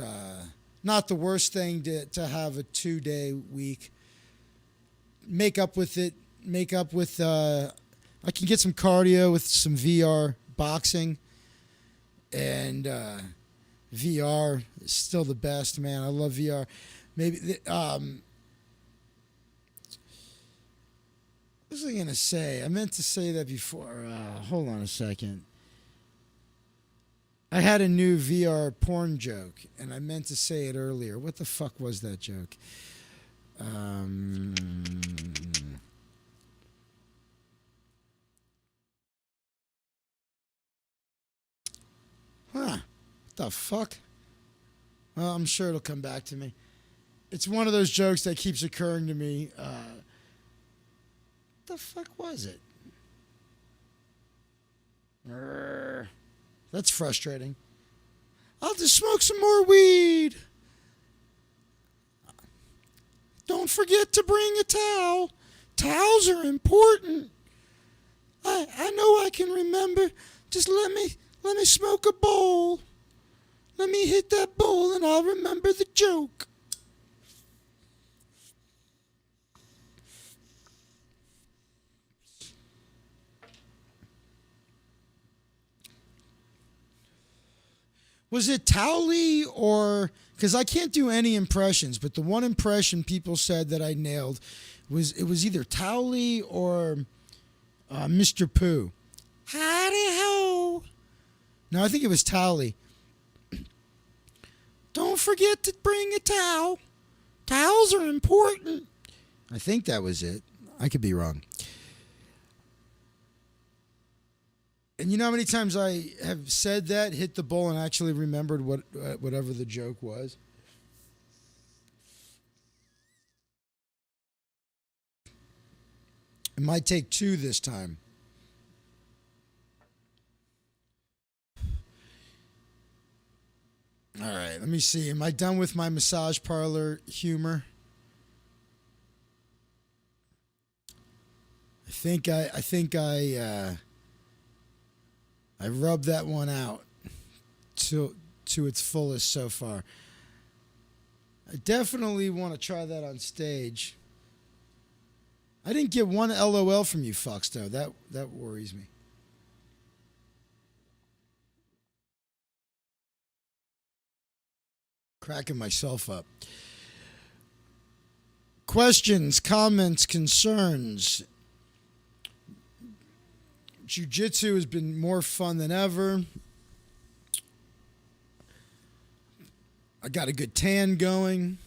not the worst thing to have a 2-day week. Make up with it. I can get some cardio with some VR boxing. And VR is still the best, man. I love VR. Maybe what was I going to say? I meant to say that before. Hold on a second. I had a new VR porn joke, and I meant to say it earlier. What the fuck was that joke? What the fuck? Well, I'm sure it'll come back to me. It's one of those jokes that keeps occurring to me. What the fuck was it? That's frustrating. I'll just smoke some more weed. Don't forget to bring a towel. Towels are important. I know I can remember. Just let me smoke a bowl. Let me hit that bowl and I'll remember the joke. Was it Towley or... Because I can't do any impressions, but the one impression people said that I nailed was either Towley or Mr. Pooh. Howdy ho. No, I think it was Towley. Don't forget to bring a towel. Towels are important. I think that was it. I could be wrong. And you know how many times I have said that, hit the bowl, and actually remembered whatever the joke was? It might take two this time. All right, let me see. Am I done with my massage parlor humor? I rubbed that one out to its fullest so far. I definitely want to try that on stage. I didn't get one LOL from you fucks, though. That worries me. Cracking myself up. Questions, comments, concerns. Jiu-jitsu has been more fun than ever. I got a good tan going.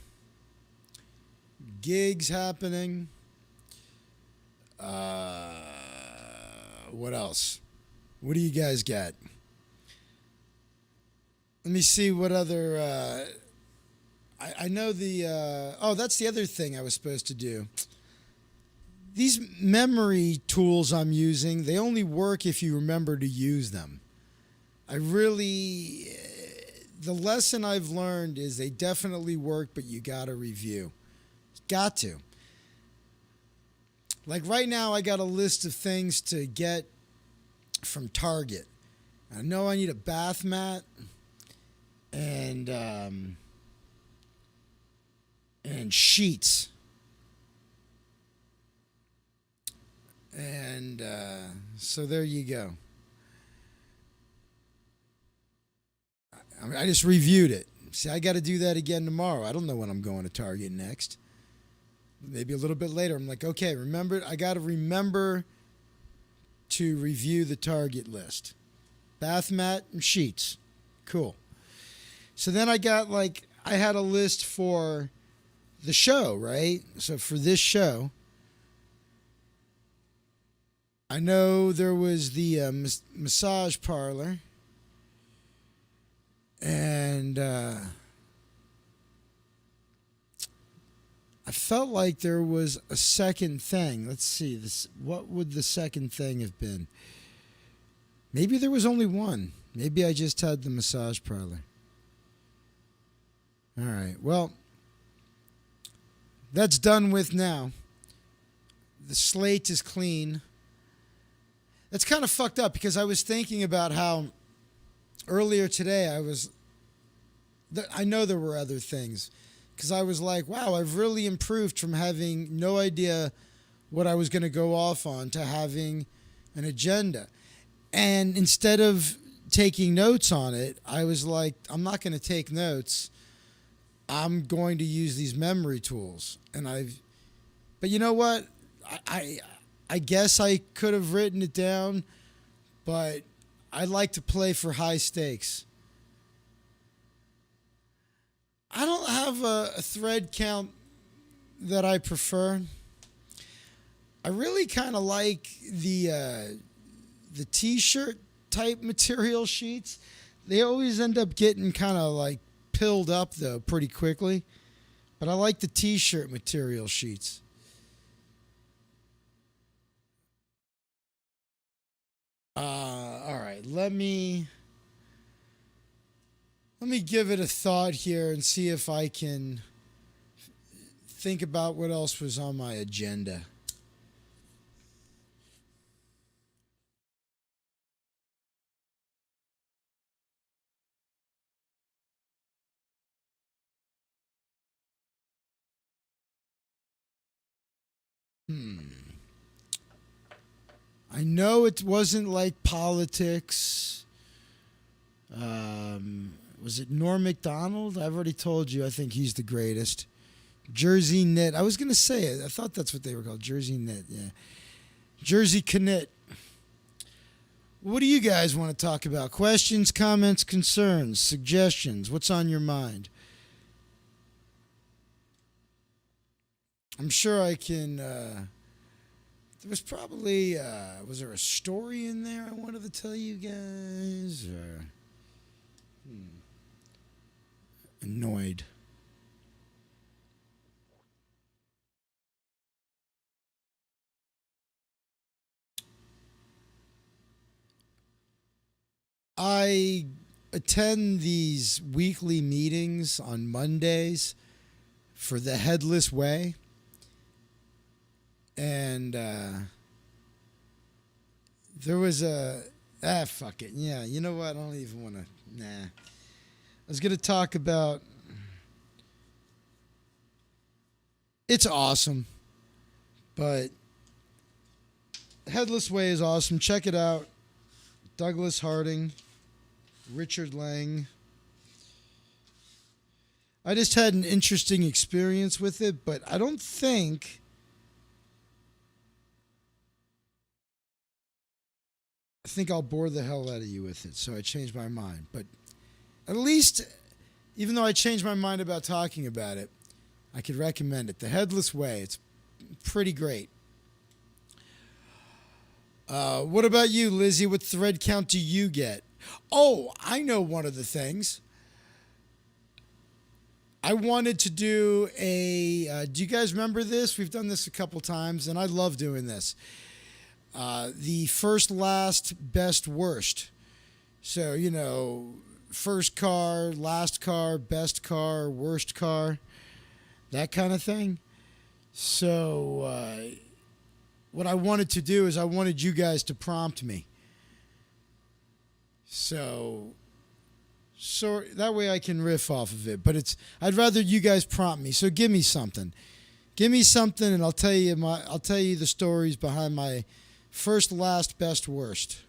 Gigs happening. What else? What do you guys got? Let me see what other... I know the... that's the other thing I was supposed to do. these memory tools I'm using, they only work if you remember to use them. The lesson I've learned is they definitely work, but you got to review. Got to. Like right now, I got a list of things to get from Target. I know I need a bath mat and sheets. And so there you go. I just reviewed it. See, I got to do that again tomorrow. I don't know when I'm going to Target next. Maybe a little bit later. I'm like, okay, I got to remember to review the Target list. Bath mat and sheets. Cool. So then I had a list for the show, right? So for this show, I know there was the massage parlor. And I felt like there was a second thing. Let's see. What would the second thing have been? Maybe there was only one. Maybe I just had the massage parlor. All right. Well, that's done with now. The slate is clean. That's kind of fucked up because I was thinking about how earlier today I know there were other things because I was like, wow, I've really improved from having no idea what I was going to go off on to having an agenda. And instead of taking notes on it, I was like, I'm not going to take notes. I'm going to use these memory tools. But you know what? I guess I could have written it down, but I like to play for high stakes. I don't have a thread count that I prefer. I really kind of like the t-shirt type material sheets. They always end up getting kind of like pilled up though pretty quickly. But I like the t-shirt material sheets. All right, let me give it a thought here and see if I can think about what else was on my agenda. I know it wasn't like politics. Was it Norm Macdonald? I've already told you I think he's the greatest. Jersey Knit. I was going to say it. I thought that's what they were called. Jersey Knit, yeah. Jersey Knit. What do you guys want to talk about? Questions, comments, concerns, suggestions? What's on your mind? I'm sure I can... there was probably... was there a story in there I wanted to tell you guys? Or... Annoyed. I attend these weekly meetings on Mondays for the Headless Way. And there was fuck it. Yeah, you know what? I don't even want to... Nah. I was going to talk about... It's awesome. But Headless Way is awesome. Check it out. Douglas Harding. Richard Lang. I just had an interesting experience with it, but I don't think... I think I'll bore the hell out of you with it, so I changed my mind. But at least, even though I changed my mind about talking about it, I could recommend it. The Headless Way. It's pretty great. What about you, Lizzie? What thread count do you get? Oh, I know one of the things. I wanted to do a. Do you guys remember this? We've done this a couple times, and I love doing this. The first, last, best, worst. So, first car, last car, best car, worst car, that kind of thing. So, what I wanted to do is I wanted you guys to prompt me. So that way I can riff off of it. But I'd rather you guys prompt me. So give me something. Give me something, and I'll tell you the stories behind my first, last, best, worst.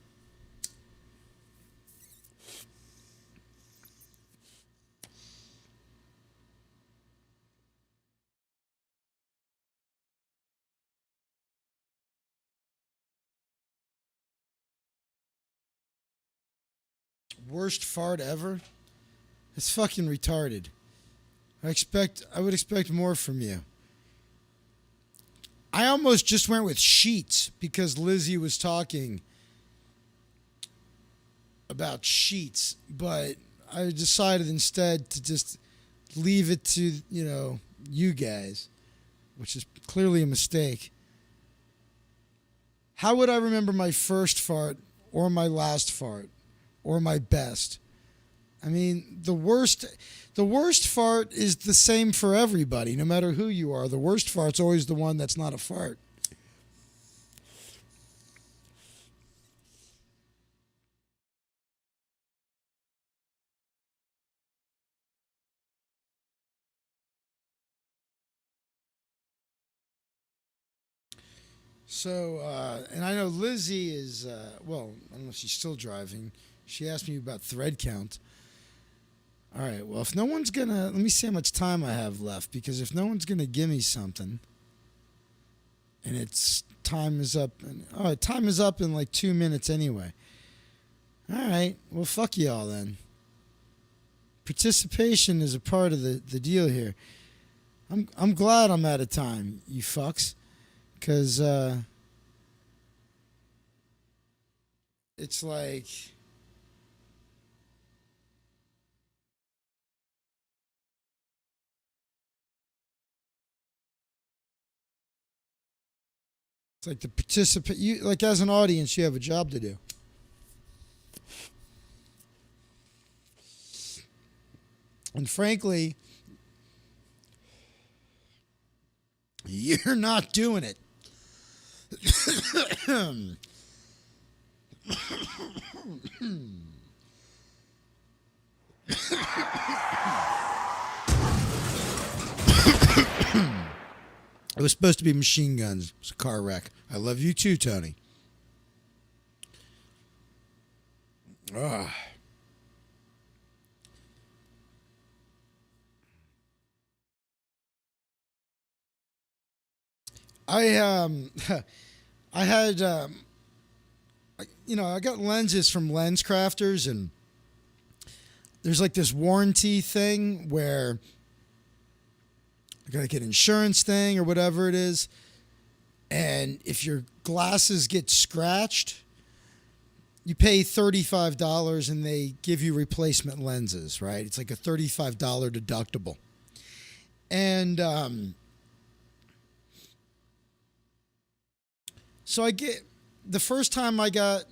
Worst fart ever? It's fucking retarded. I would expect more from you. I almost just went with sheets because Lizzie was talking about sheets, but I decided instead to just leave it to, you guys, which is clearly a mistake. How would I remember my first fart or my last fart or my best? I mean, the worst fart is the same for everybody, no matter who you are. The worst fart's always the one that's not a fart. So, and I know Lizzie is, I don't know if she's still driving. She asked me about thread count. All right, well, if no one's going to, let me see how much time I have left, because if no one's going to give me something, and time is up in like 2 minutes anyway. All right, well, fuck y'all then. Participation is a part of the deal here. I'm glad I'm out of time, you fucks, because it's like, the participant. You like as an audience, you have a job to do. And frankly, you're not doing it. It was supposed to be machine guns. It was a car wreck. I love you too, Tony. Ugh. I I had I got lenses from Lens Crafters, and there's like this warranty thing where I gotta get an insurance thing or whatever it is, and if your glasses get scratched, you pay $35 and they give you replacement lenses, right? It's like a $35 deductible. And so the first time I got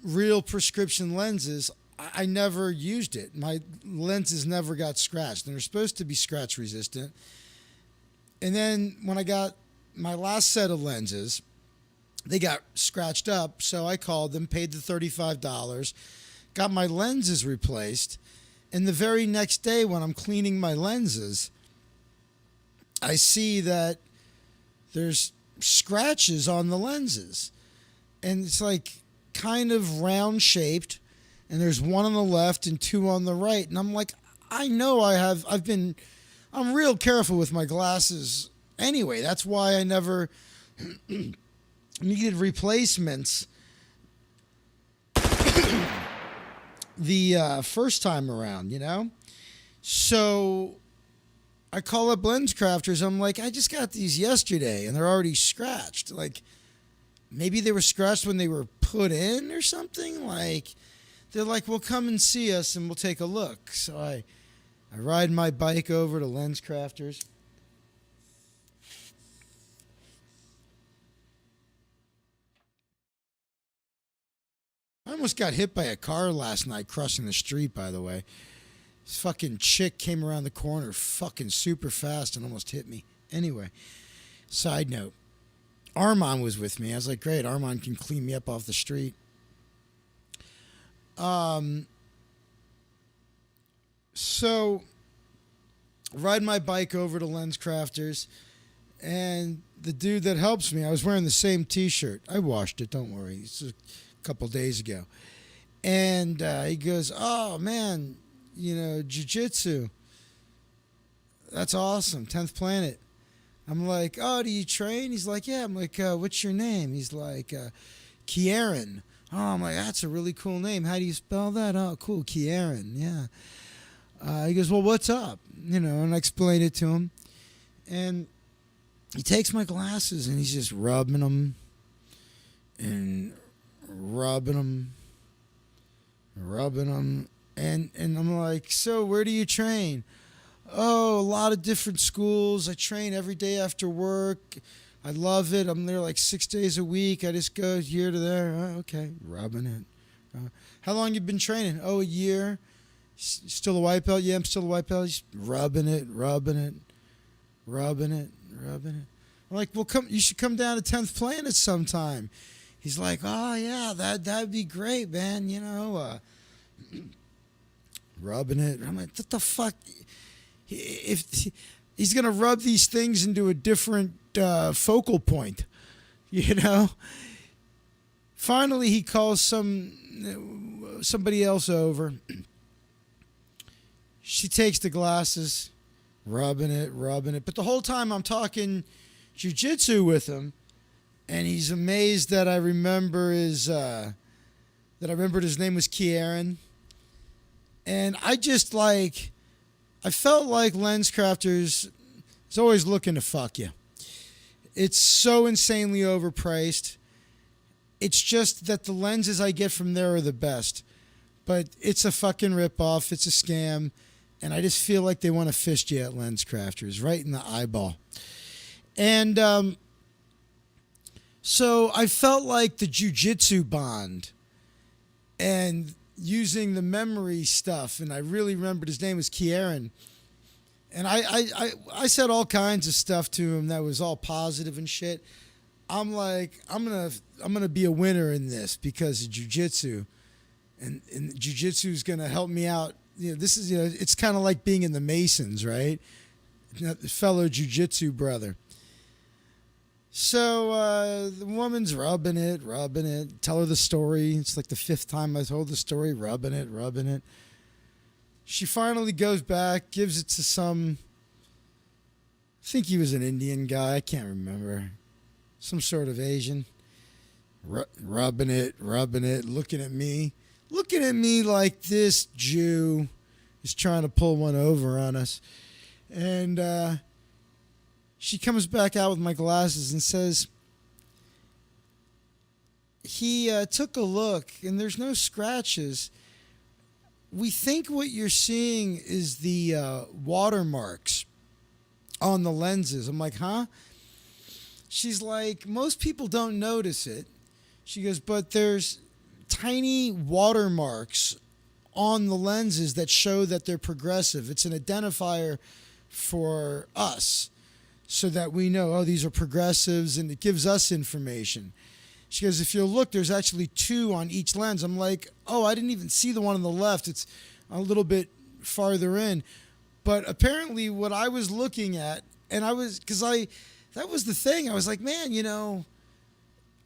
real prescription lenses, I never used it. My lenses never got scratched. They're supposed to be scratch resistant. And then when I got my last set of lenses, they got scratched up. So I called them, paid the $35, got my lenses replaced. And the very next day when I'm cleaning my lenses, I see that there's scratches on the lenses. And it's like kind of round shaped. And there's one on the left and two on the right. And I'm like, I know I'm real careful with my glasses anyway. That's why I never needed replacements the first time around, So I call up Lens Crafters. I'm like, I just got these yesterday and they're already scratched. Like, maybe they were scratched when they were put in or something. Like, they're like, well, come and see us and we'll take a look. So I I ride my bike over to Lens Crafters. I almost got hit by a car last night crossing the street, by the way. This fucking chick came around the corner fucking super fast and almost hit me. Anyway, side note. Armand was with me. I was like, great, Armand can clean me up off the street. So, ride my bike over to Lens Crafters, and the dude that helps me, I was wearing the same T-shirt. I washed it, don't worry. It's a couple days ago. And he goes, oh, man, jiu-jitsu. That's awesome, 10th Planet. I'm like, oh, do you train? He's like, yeah. I'm like, what's your name? He's like, Kieran. Oh, I'm like, that's a really cool name. How do you spell that? Oh, cool, Kieran, yeah. He goes, well, what's up? And I explained it to him. And he takes my glasses and he's just rubbing them and rubbing them, rubbing them. And I'm like, so where do you train? Oh, a lot of different schools. I train every day after work. I love it. I'm there like 6 days a week. I just go here to there. Oh, okay, rubbing it. How long you been training? Oh, a year. Still a white belt? Yeah, I'm still a white belt. Just rubbing it, rubbing it, rubbing it, rubbing it. I'm like, well, you should come down to 10th Planet sometime. He's like, oh, yeah, that'd be great, man. Rubbing it. I'm like, what the fuck? If he's going to rub these things into a different focal point, Finally, he calls somebody else over. She takes the glasses, rubbing it. But the whole time I'm talking jiu-jitsu with him, and he's amazed that I remembered his name was Kieran. And I felt like Lens Crafters is always looking to fuck you. It's so insanely overpriced. It's just that the lenses I get from there are the best. But it's a fucking ripoff. It's a scam. And I just feel like they want to fist you at Lens Crafters, right in the eyeball. And so I felt like the jiu-jitsu bond and using the memory stuff, and I really remembered his name was Kieran. And I said all kinds of stuff to him that was all positive and shit. I'm like, I'm gonna be a winner in this because of jiu-jitsu, and jiu-jitsu is gonna help me out. This is it's kind of like being in the Masons, right? Fellow jiu-jitsu brother. So the woman's rubbing it. Tell her the story. It's like the 5th time I told the story. Rubbing it. She finally goes back, gives it to some, I think he was an Indian guy. I can't remember. Some sort of Asian. Rubbing it, looking at me like this Jew is trying to pull one over on us. And she comes back out with my glasses and says, he took a look and there's no scratches. We think what you're seeing is the watermarks on the lenses. I'm like, huh? She's like, most people don't notice it. She goes, but there's tiny watermarks on the lenses that show that they're progressive. It's an identifier for us so that we know, oh, these are progressives, and it gives us information. She goes, if you look, there's actually 2 on each lens. I'm like, oh, I didn't even see the one on the left. It's a little bit farther in. But apparently what I was looking at, and that was the thing. I was like, man,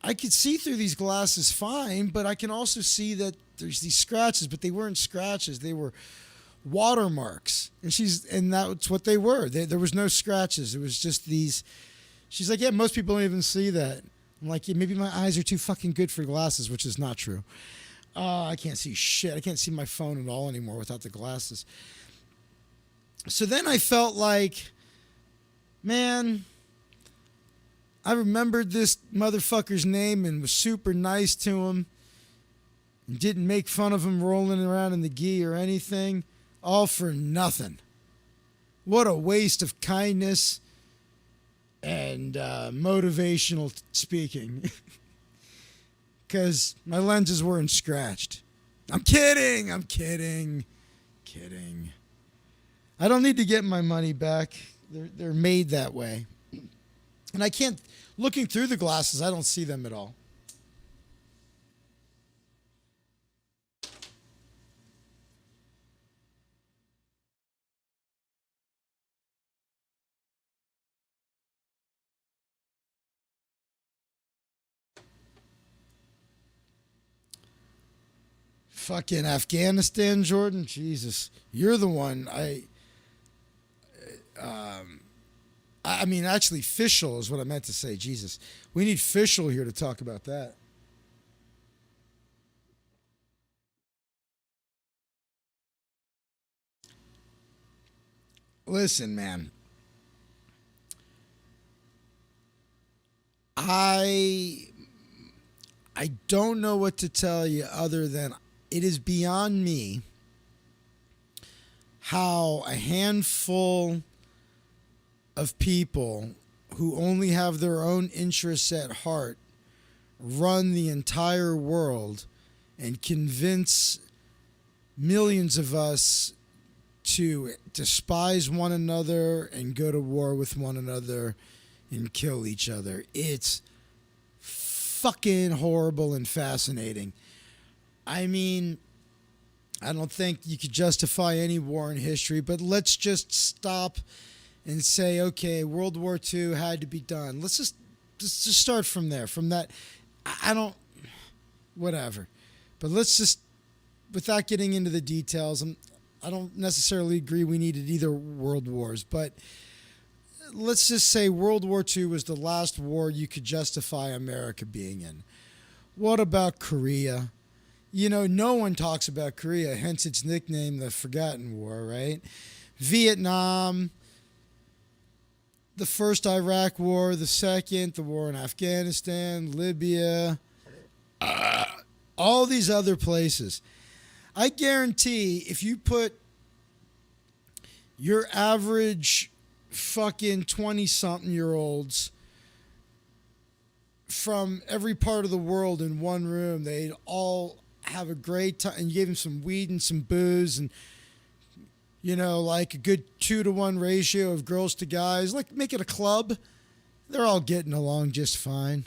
I could see through these glasses fine, but I can also see that there's these scratches, but they weren't scratches. They were watermarks. And that's what they were. There was no scratches. It was just these. She's like, yeah, most people don't even see that. I'm like, yeah, maybe my eyes are too fucking good for glasses, which is not true. I can't see shit. I can't see my phone at all anymore without the glasses. So then I felt like, man, I remembered this motherfucker's name and was super nice to him and didn't make fun of him rolling around in the gi or anything, all for nothing. What a waste of kindness and motivational speaking. Because my lenses weren't scratched. I'm kidding. I'm kidding. Kidding. I don't need to get my money back. They're made that way. And I can't, looking through the glasses, I don't see them at all. Fucking Afghanistan, Jordan. Jesus, you're the one. I mean, actually, Fischel is what I meant to say. Jesus, we need Fischel here to talk about that. Listen, man. I I don't know what to tell you other than it is beyond me how a handful of people who only have their own interests at heart run the entire world and convince millions of us to despise one another and go to war with one another and kill each other. It's fucking horrible and fascinating. I mean, I don't think you could justify any war in history, but let's just stop and say, okay, World War II had to be done. Let's just start from there. From that, I don't, whatever. But let's just, without getting into the details, I don't necessarily agree we needed either world wars, but let's just say World War II was the last war you could justify America being in. What about Korea? You know, no one talks about Korea, hence its nickname, the Forgotten War, right? Vietnam, the first Iraq War, the second, the war in Afghanistan, Libya, all these other places. I guarantee if you put your average fucking 20-something-year-olds from every part of the world in one room, they'd all have a great time, and you gave them some weed and some booze and, you know, like a good 2-to-1 ratio of girls to guys, like make it a club. They're all getting along just fine.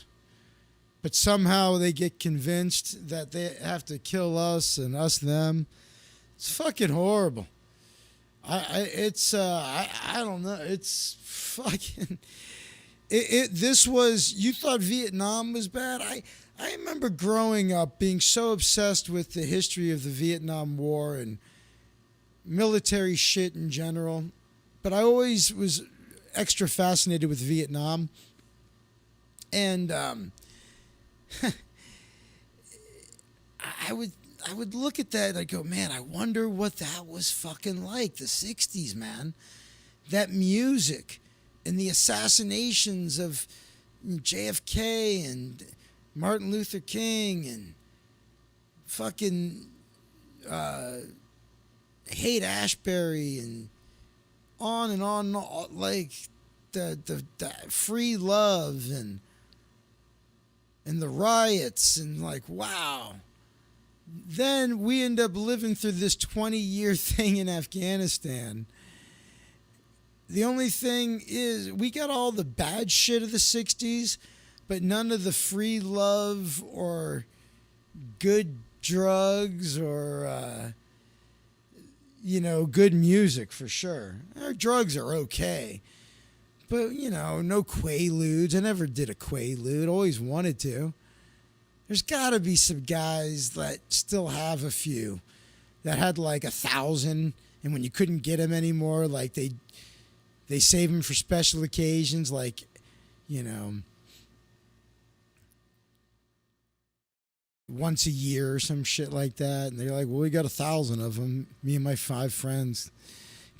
But somehow they get convinced that they have to kill us and us them. It's fucking horrible. I don't know. It's fucking. This was, you thought Vietnam was bad? I remember growing up being so obsessed with the history of the Vietnam War and military shit in general. But I always was extra fascinated with Vietnam. And I would look at that and I'd go, man, I wonder what that was fucking like, the 60s, man. That music and the assassinations of JFK and Martin Luther King and fucking Haight-Ashbury and on, like the free love and the riots and like, wow. Then we end up living through this 20-year thing in Afghanistan. The only thing is we got all the bad shit of the 60s, but none of the free love or good drugs or, good music for sure. Our drugs are okay. But, no Quaaludes. I never did a Quaalude. Always wanted to. There's got to be some guys that still have a few that had like 1,000, and when you couldn't get them anymore, like they save them for special occasions, like, once a year or some shit like that. And they're like, well, we got 1,000 of them, me and my 5 friends.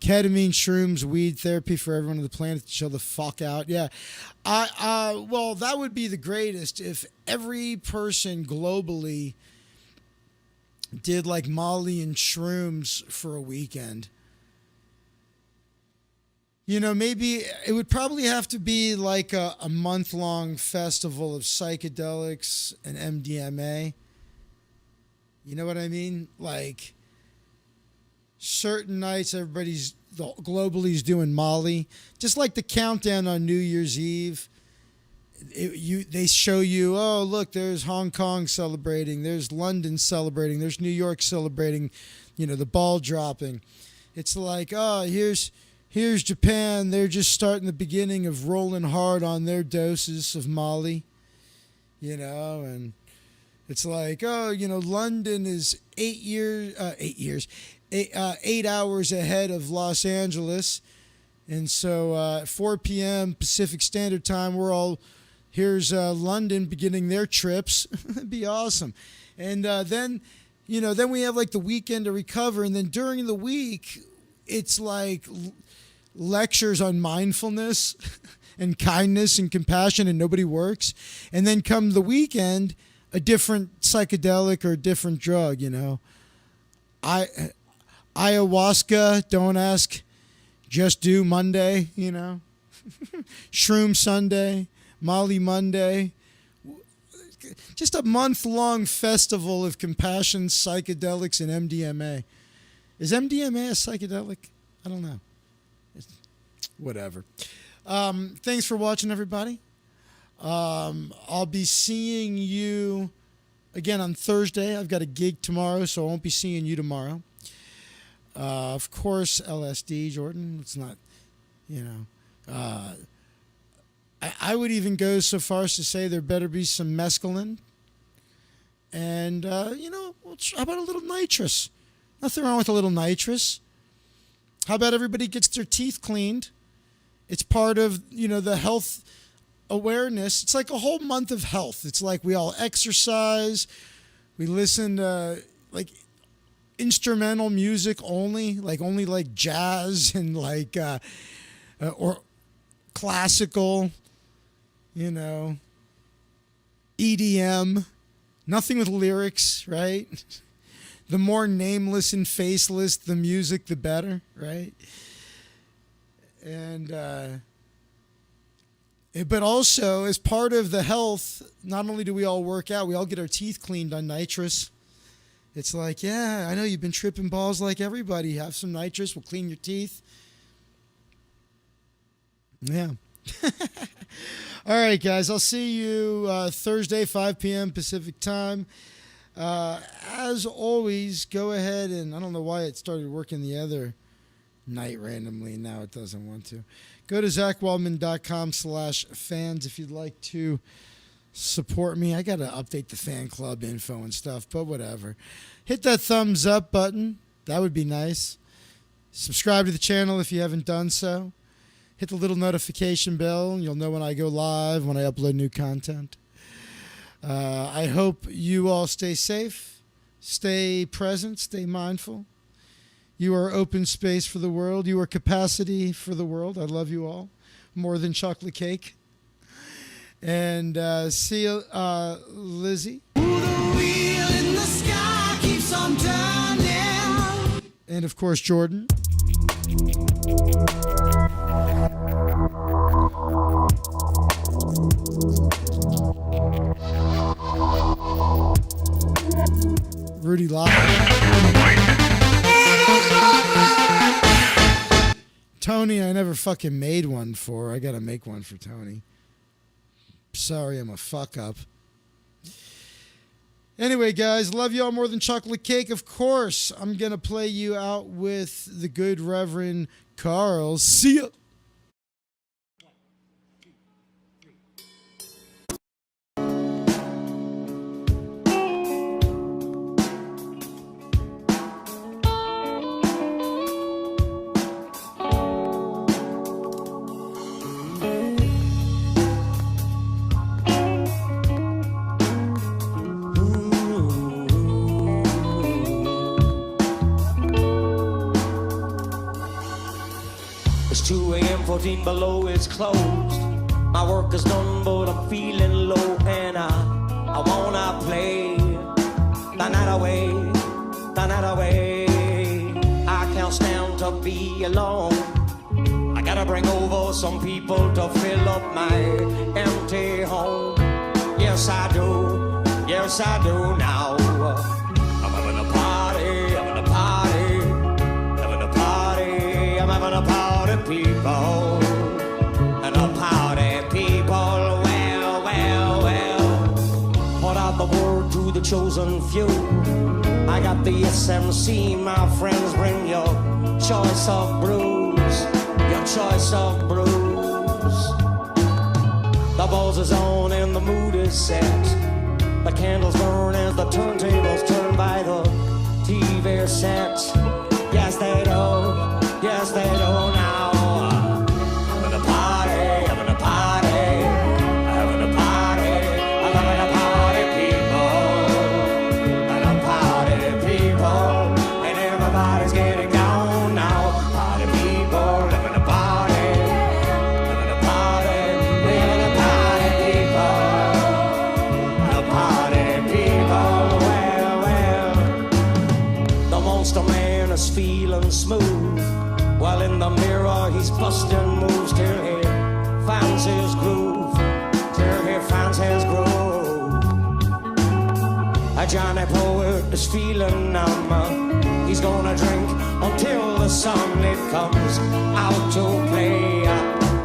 Ketamine, shrooms, weed therapy for everyone on the planet to chill the fuck out. Yeah. Well, that would be the greatest if every person globally did like Molly and shrooms for a weekend. Maybe it would probably have to be like a month-long festival of psychedelics and MDMA. You know what I mean? Like certain nights, globally is doing Molly, just like the countdown on New Year's Eve. They show you, oh look, there's Hong Kong celebrating, there's London celebrating, there's New York celebrating, the ball dropping. It's like, oh, here's Japan. They're just starting the beginning of rolling hard on their doses of Molly, and it's like, oh, London is 8 hours ahead of Los Angeles. And so at 4 p.m. Pacific Standard Time, here's London beginning their trips. It'd be awesome. And then we have like the weekend to recover. And then during the week, it's like lectures on mindfulness and kindness and compassion, and nobody works. And then come the weekend, a different psychedelic or a different drug, Ayahuasca, don't ask, just do Monday, Shroom Sunday, Molly Monday. Just a month-long festival of compassion, psychedelics, and MDMA. Is MDMA a psychedelic? I don't know. Whatever. Thanks for watching, everybody. I'll be seeing you again on Thursday. I've got a gig tomorrow, so I won't be seeing you tomorrow. Of course, LSD, Jordan. It's not, I would even go so far as to say there better be some mescaline. And, how about a little nitrous? Nothing wrong with a little nitrous. How about everybody gets their teeth cleaned? It's part of, the health awareness. It's like a whole month of health. It's like we all exercise. We listen to, instrumental music only jazz and or classical, EDM, nothing with lyrics, right? The more nameless and faceless the music, the better, right? And but also as part of the health, not only do we all work out, we all get our teeth cleaned on nitrous. It's like, yeah, I know you've been tripping balls like everybody. Have some nitrous. We'll clean your teeth. Yeah. All right, guys. I'll see you Thursday, 5 p.m. Pacific time. As always, go ahead and I don't know why it started working the other night randomly. Now it doesn't want to. Go to ZachWaldman.com/fans if you'd like to support me. I got to update the fan club info and stuff, but whatever. Hit that thumbs up button. That would be nice. Subscribe to the channel if you haven't done so. Hit the little notification bell. You'll know when I go live, when I upload new content. I hope you all stay safe, stay present, stay mindful. You are open space for the world. You are capacity for the world. I love you all. More than chocolate cake. And see you, Lizzie. The wheel in the sky keeps on turning. And of course, Jordan. Rudy Locke. Tony, I never fucking made one for. I gotta make one for Tony. Sorry, I'm a fuck up. Anyway, guys, love y'all more than chocolate cake. Of course, I'm going to play you out with the good Reverend Carl. See ya. It's 2 a.m., 14 below, it's closed. My work is done, but I'm feeling low, and I wanna play the night away, the night away. I can't stand to be alone. I gotta Gonna bring over some people to fill up my empty home. Yes, I do. Yes, I do now. I'm having a party, having a party, having a party. I'm having a party, people. And a party, people. Well, well, well. Put out the word to the chosen few. I got the SMC, my friends. Bring your choice of brews, your choice of brews. The buzz is on and the mood is set. The candles burn as the turntables turn by the TV set. Yes, they do. Yes, they do now. Having a party, having a party, having a party, I'm having a party, people, and a party, people, and everybody's getting down now. Party people, having a party, having a party, we having a party, people. The man is feeling smooth, while in the mirror he's busting moves till he finds his groove, till he finds his groove. A Johnny Poet is feeling numb. He's gonna drink until the sunlight comes out to play.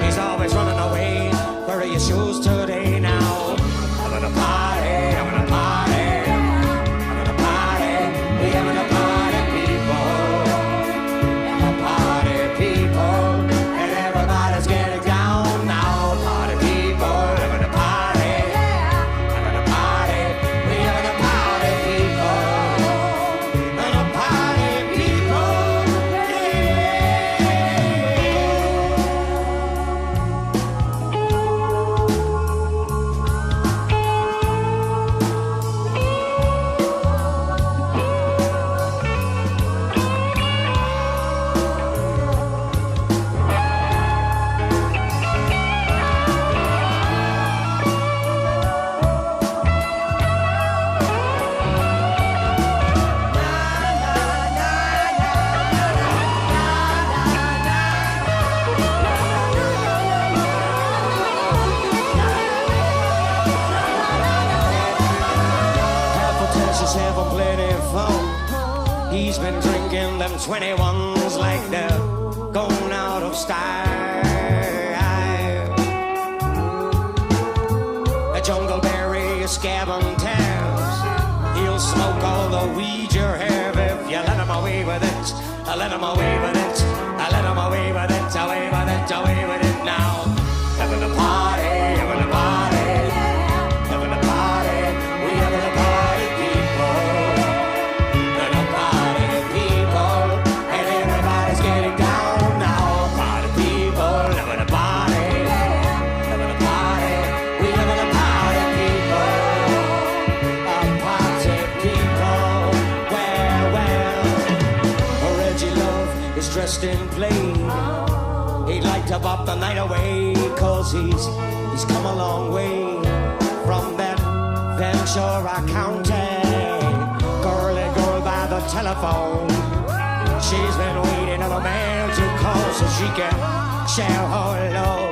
He's always running away. Where are your shoes today now? Having a party, having a party, having a party, we having a party. Having plenty of fun. He's been drinking them 21s like they're going out of style. A jungleberry is scabbing tails. He'll smoke all the weed you have if you let him away with it. I let him away with it. I let him away with it. Away with it. Away with it now. Having a party. Having a party. Having a party. We having a party. Dressed in plain, he'd like to bop the night away, 'cause he's come a long way from that Ventura County. Girly girl by the telephone, she's been waiting on a man to call so she can share her love.